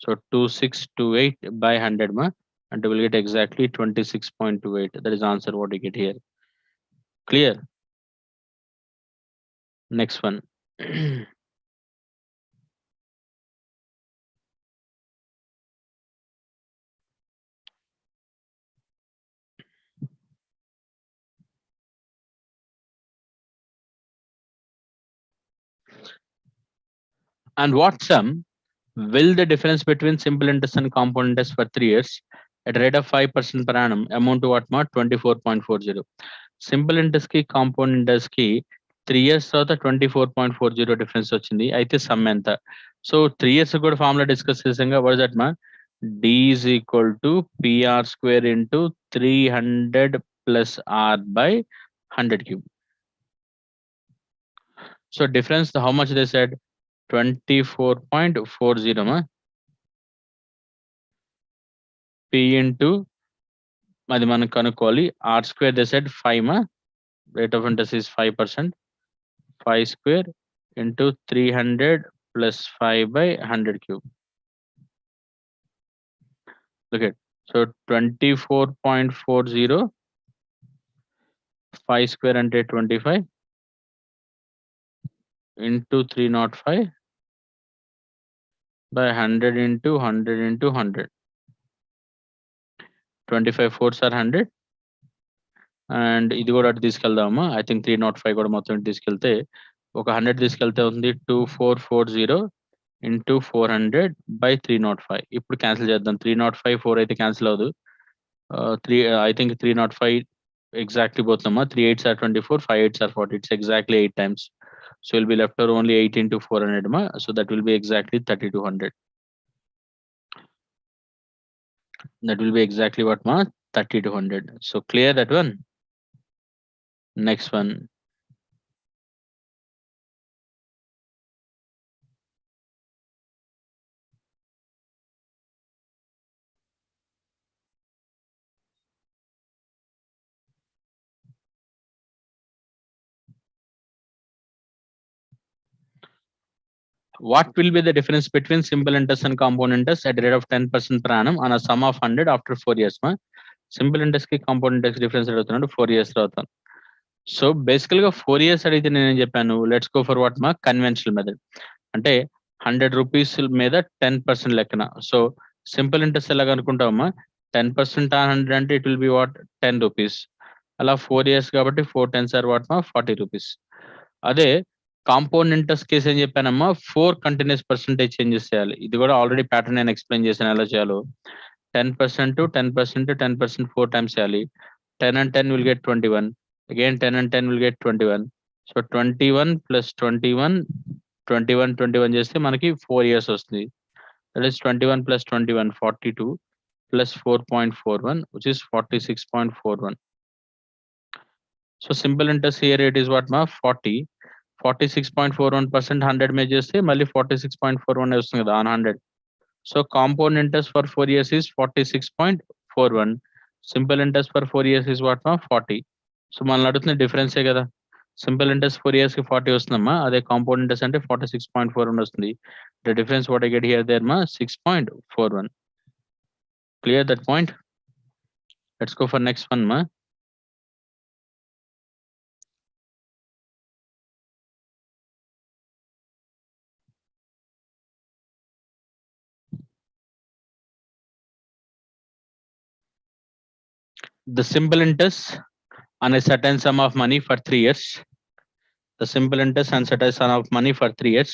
So 2628 by 100 ma, and we'll get exactly 26.28. That is answer what we get here. Clear? Next one. And what sum will the difference between simple interest and compound interest for 3 years at a rate of 5% per annum amount to what ma 24.40? Simple interest కి compound interest కి 3 years తర్వాత 24.40 difference వచ్చింది. అయితే sum ఎంత? So 3 years కూడా formula discuss చేసాంగా. What is that మా? D is equal to PR square into 300 plus R by 100 cube. So difference, how much they said? 24.40 ma. P into అది మనం కనుక్కోవాలి. R square they said 5 ma. Rate of interest is 5%. 5 square into 300 plus 5 by 100 cube. Look at, so 24.40, 5 square under 25 into 305 by 100 into 100 into 100. 25 fours are 100. And ఇది కూడా అటు తీసుకెళ్దామా. I think 305 కూడా మొత్తం ఇటు తీసుకెళ్తే ఒక 100 తీసుకెళ్తే ఉంది 2440 into 400 by 305. ఇప్పుడు క్యాన్సిల్ చేద్దాం. 305 4 అయితే క్యాన్సిల్ అవ్వదు. I think 305 exactly both number. 3 8s are 24, 5 8s are 40. It's exactly 8 times. So you'll be left over only 8 into 400 ma. So that will be exactly 3200. That will be exactly what ma? 3200. So clear that one. Next one. What will be the difference between simple interest and compound interest at a rate of 10% per annum on a sum of 100 after 4 years ma? Simple interest ki compound interest difference adugutunnadu 4 years tarvata. So బేసికల్గా 4 years అడిగితే నేనేం చెప్పాను? Let's go for what మా conventional method. అంటే 100 rupees మీద 10% లెక్కన. So simple interest ఎలాగ అనుకుంటామమ్మా? 10% on 100 అంటే it will be what 10 rupees. అలా 4 years కాబట్టి 4 10s ఆర్ వాట్ మా 40 రూపీస్. అదే కాంపౌండ్ ఇంట్రెస్ట్ కేసు ఏం చెప్పానమ్మా? 4 కంటిన్యూస్ పర్సెంటేజ్ చేంజెస్ చేయాలి. ఇది కూడా ఆల్రెడీ ప్యాటర్న్ నేను ఎక్స్ప్లెయిన్ చేశాను ఎలా చేయాలో. 10% 10% 10% 4 times చేయాలి. 10 and 10 will get 21. Again 10 and 10 will get 21. So 21 plus 21, 21 21 చేస్తే మనకి 4 years వస్తుంది. That is 21 plus 21 42 plus 4.41 which is 46.41. So simple interest here it is what ma 40. 46.41% 100 మే చేస్తే మళ్ళీ 46.41 వస్తుంది కదా on 100. So compound interest for 4 years is 46.41. Simple interest for 4 years is what ma 40. So మనల్ని అడుగుతున్న డిఫరెన్సే కదా. సింపుల్ ఇంట్రెస్ట్ 4 years కి 40 వస్తుందమ్మా. అదే కాంపౌండ్ ఇంట్రెస్ట్ అంటే 46.41 వస్తుంది. The difference what I get here there మా 6.41. Clear that point? Let's go for next one మా. the simple interest on a certain sum of money for 3 years. The simple interest on certain sum of money for 3 years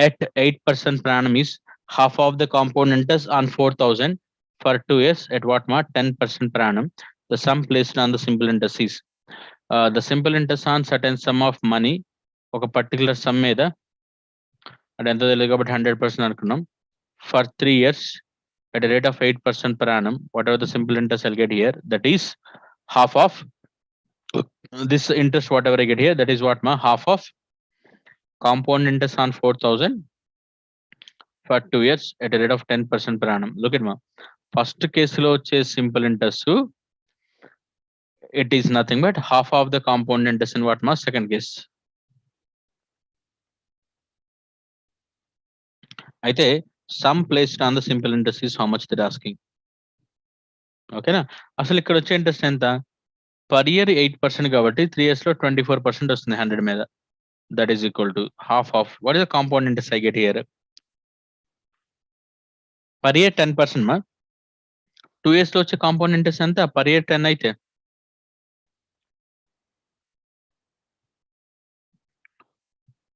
at 8% per annum is half of the compound interest on 4,000 for 2 years at what ma 10% per annum. The sum placed on the simple interest is the simple interest on certain sum of money ఒక particular sum మీద అంటే ఎంత తెలియదు కాబట్టి 100% అనుకున్నాం for 3 years at a rate of 8% per annum. Whatever the simple interest I'll get here, that is half of this interest. Whatever I get here, that is what ma half of compound interest on 4,000 for 2 years at a rate of 10% per annum. Look at ma first case lo వచ్చే simple interest, it is nothing but half of the compound interest in what ma second case. అయితే sum placed on the simple interest is how much they're asking. ఓకేనా అసలు ఇక్కడ వచ్చే interest ఎంత per year 8% కాబట్టి 3 years లో 24% వస్తుంది 100 మీద. That is equal to half of what is the compound interest I get here? Per year 10% ma 2 years లో వచ్చే కాంపౌండ్ ఇంట్రెస్ట్ ఎంత పర్ ఇయర్ 10 అయితే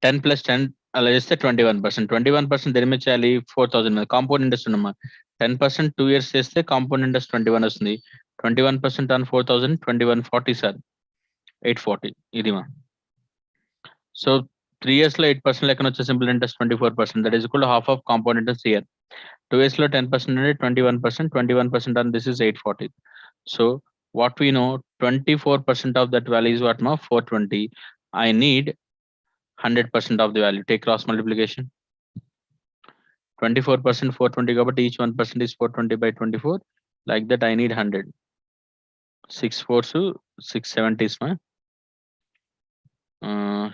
10 plus 10 అలా చేస్తే 21%. 21% దేని మీద చేయాలి 4,000 మీద కాంపౌండ్ ఇంట్రెస్ట్ ఉన్నమా 10% 2 years చేస్తే కాంపౌండ్ ఇంట్రెస్ట్ 21 వస్తుంది. 21% on 4,000 2140 సార్ 840 ఇది మా. సో 3 years లో 8% లెక్కన వచ్చే simple interest 24%. That is equal to half of compound interest year. 2 years లో 10% అంటే 21%. 21% on this is 840. So what we know 24% of that value is what ma 420. I need 100% of the value. Take cross multiplication. 24% 420 కాబట్టి each 1% is 420 by 24. Like that I need 100. 6 4s 670s ma.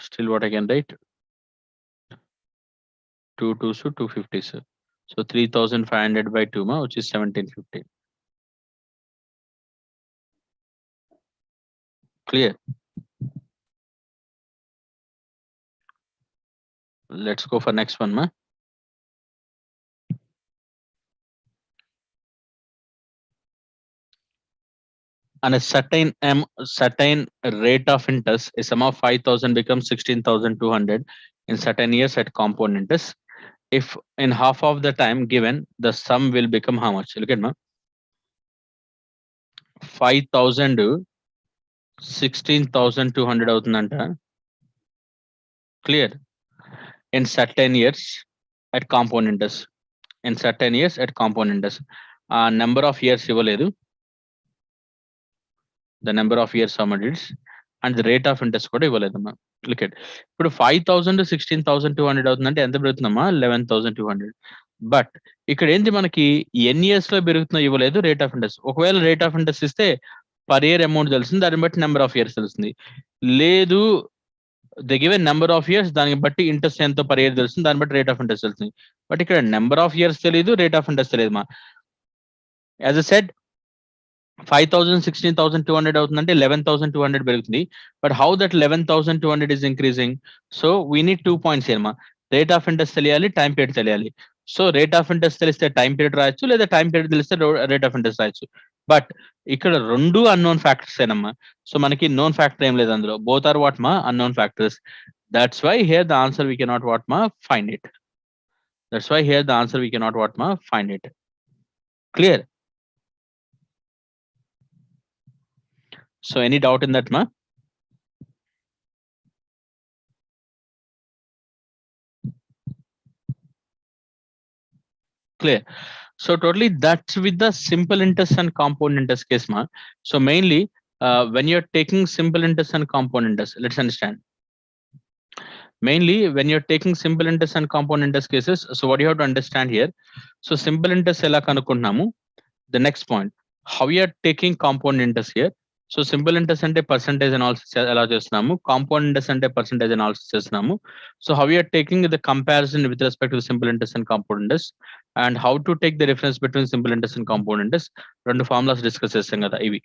Still what I can write 2 2s 250s. So 3,500 by 2 ma, which is 1,750. Clear? Let's go for next one ma. On a certain rate of interest, a sum of 5,000 becomes 16,200 in certain years at compound interest. If in half of the time given, the sum will become how much? Look at ma 5,000 16,200 అవుతుందంట. Clear? In certain years at compound interest. In certain years at compound interest. Number of years ఇవ్వలేదు. The number of years sum it is and the rate of interest కూడా ఇవ్వలేదమ్మా. Look at ఇప్పుడు 5,000 16,200 అవుతుందంటే ఎంత పెరుగుతుందమ్మా 11,200. But ఇక్కడ ఏంటి మనకి ఎన్ని years లో పెరుగుతుందో ఇవ్వలేదు రేట్ ఆఫ్ ఇంట్రెస్ట్. ఒకవేళ రేట్ ఆఫ్ ఇంట్రెస్ట్ ఇస్తే పర్ ఇయర్ అమౌంట్ తెలుస్తుంది, దాన్ని బట్టి నెంబర్ ఆఫ్ ఇయర్స్ తెలుస్తుంది. లేదు the given number of years దాన్ని బట్టి ఇంట్రెస్ట్ ఎంతో పర్ ఇయర్ తెలుస్తుంది, దాన్ని బట్టి రేట్ ఆఫ్ ఇంట్రెస్ట్ తెలుస్తుంది. బట్ ఇక్కడ నెంబర్ ఆఫ్ ఇయర్స్ తెలియదు, రేట్ ఆఫ్ ఇంట్రెస్ట్ తెలియదు మా. యాజ్ అ సెడ్ 5,000 16,200 అవుతుందంటే 11,200 పెరుగుతుంది. But how that 11,200 is increasing? So we need 2 points here మా. రేట్ ఆఫ్ ఇంట్రెస్ట్ తెలియాలి, టైం పీరియడ్ తెలియాలి. సో రేట్ ఆఫ్ ఇంట్రెస్ట్ తెలిస్తే టైం పీరియడ్ రాయొచ్చు, లేదా టైం పీరియడ్ తెలిస్తే రేట్ ఆఫ్ ఇంట్రెస్ట్ రాయొచ్చు. బట్ ఇక్కడ రెండు అన్నోన్ ఫ్యాక్టర్స్ ఏనమ్మా. సో మనకి నోన్ ఫ్యాక్టర్ ఏం లేదు అందులో. బోత్ ఆర్ వాట్ మా unknown factors. That's why here the answer we cannot what మా find it. That's why here the answer we cannot what మా find it. Clear? So any doubt in that ma? Clear? So totally that's with the simple interest and compound interest case ma. So mainly when you're taking simple interest and compound interest, let's understand. Mainly when you're taking simple interest and compound interest cases, so what you have to understand here. So simple interest ela kanukunnamu. The next point, how we are taking compound interest here. So simple interest అంటే percentage analysis ఎలా చేస్తున్నాము, compound interest అంటే percentage analysis చేస్తున్నాము. So how you're taking the comparison with respect to simple interest and compound interest and how to take the difference between simple interest and compound interest. రెండు formulas discuss చేస్తాం కదా ఇవి.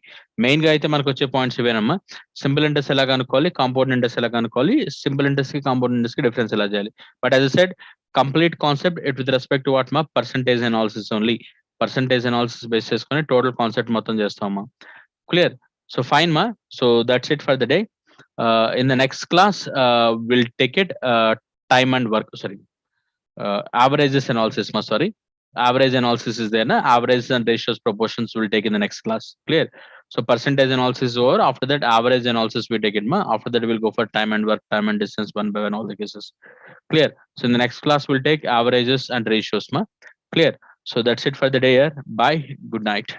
Main గా అయితే మనకు వచ్చే points ఇవేనమ్మా. Simple interest ఎలా కనుక్కోవాలి, కాంపౌండ్ ఇంట్రెస్ట్ ఎలా కనుక్కోవాలి, సింపుల్ ఇంట్రెస్ట్ కి కాంపౌండ్ ఇంట్రెస్ట్ కి డిఫరెన్స్ ఎలా చేయాలి. But as I said complete concept it with respect to what మా percentage analysis only. Percentage analysis base చేసుకొని టోటల్ కాన్సెప్ట్ మొత్తం చేస్తామమ్మా. Clear? So fine, ma. So that's it for the day. In the next class, we'll take it time and work. Sorry, averages analysis. Ma, sorry, average analysis is there. Na? Average and ratios proportions will take in the next class. Clear? So percentage analysis is over. After that, average analysis we take it. Ma. After that, we'll go for time and work, time and distance, one by one, all the cases. Clear? So in the next class, we'll take averages and ratios. Ma. Clear? So that's it for the day. Here. Bye. Good night.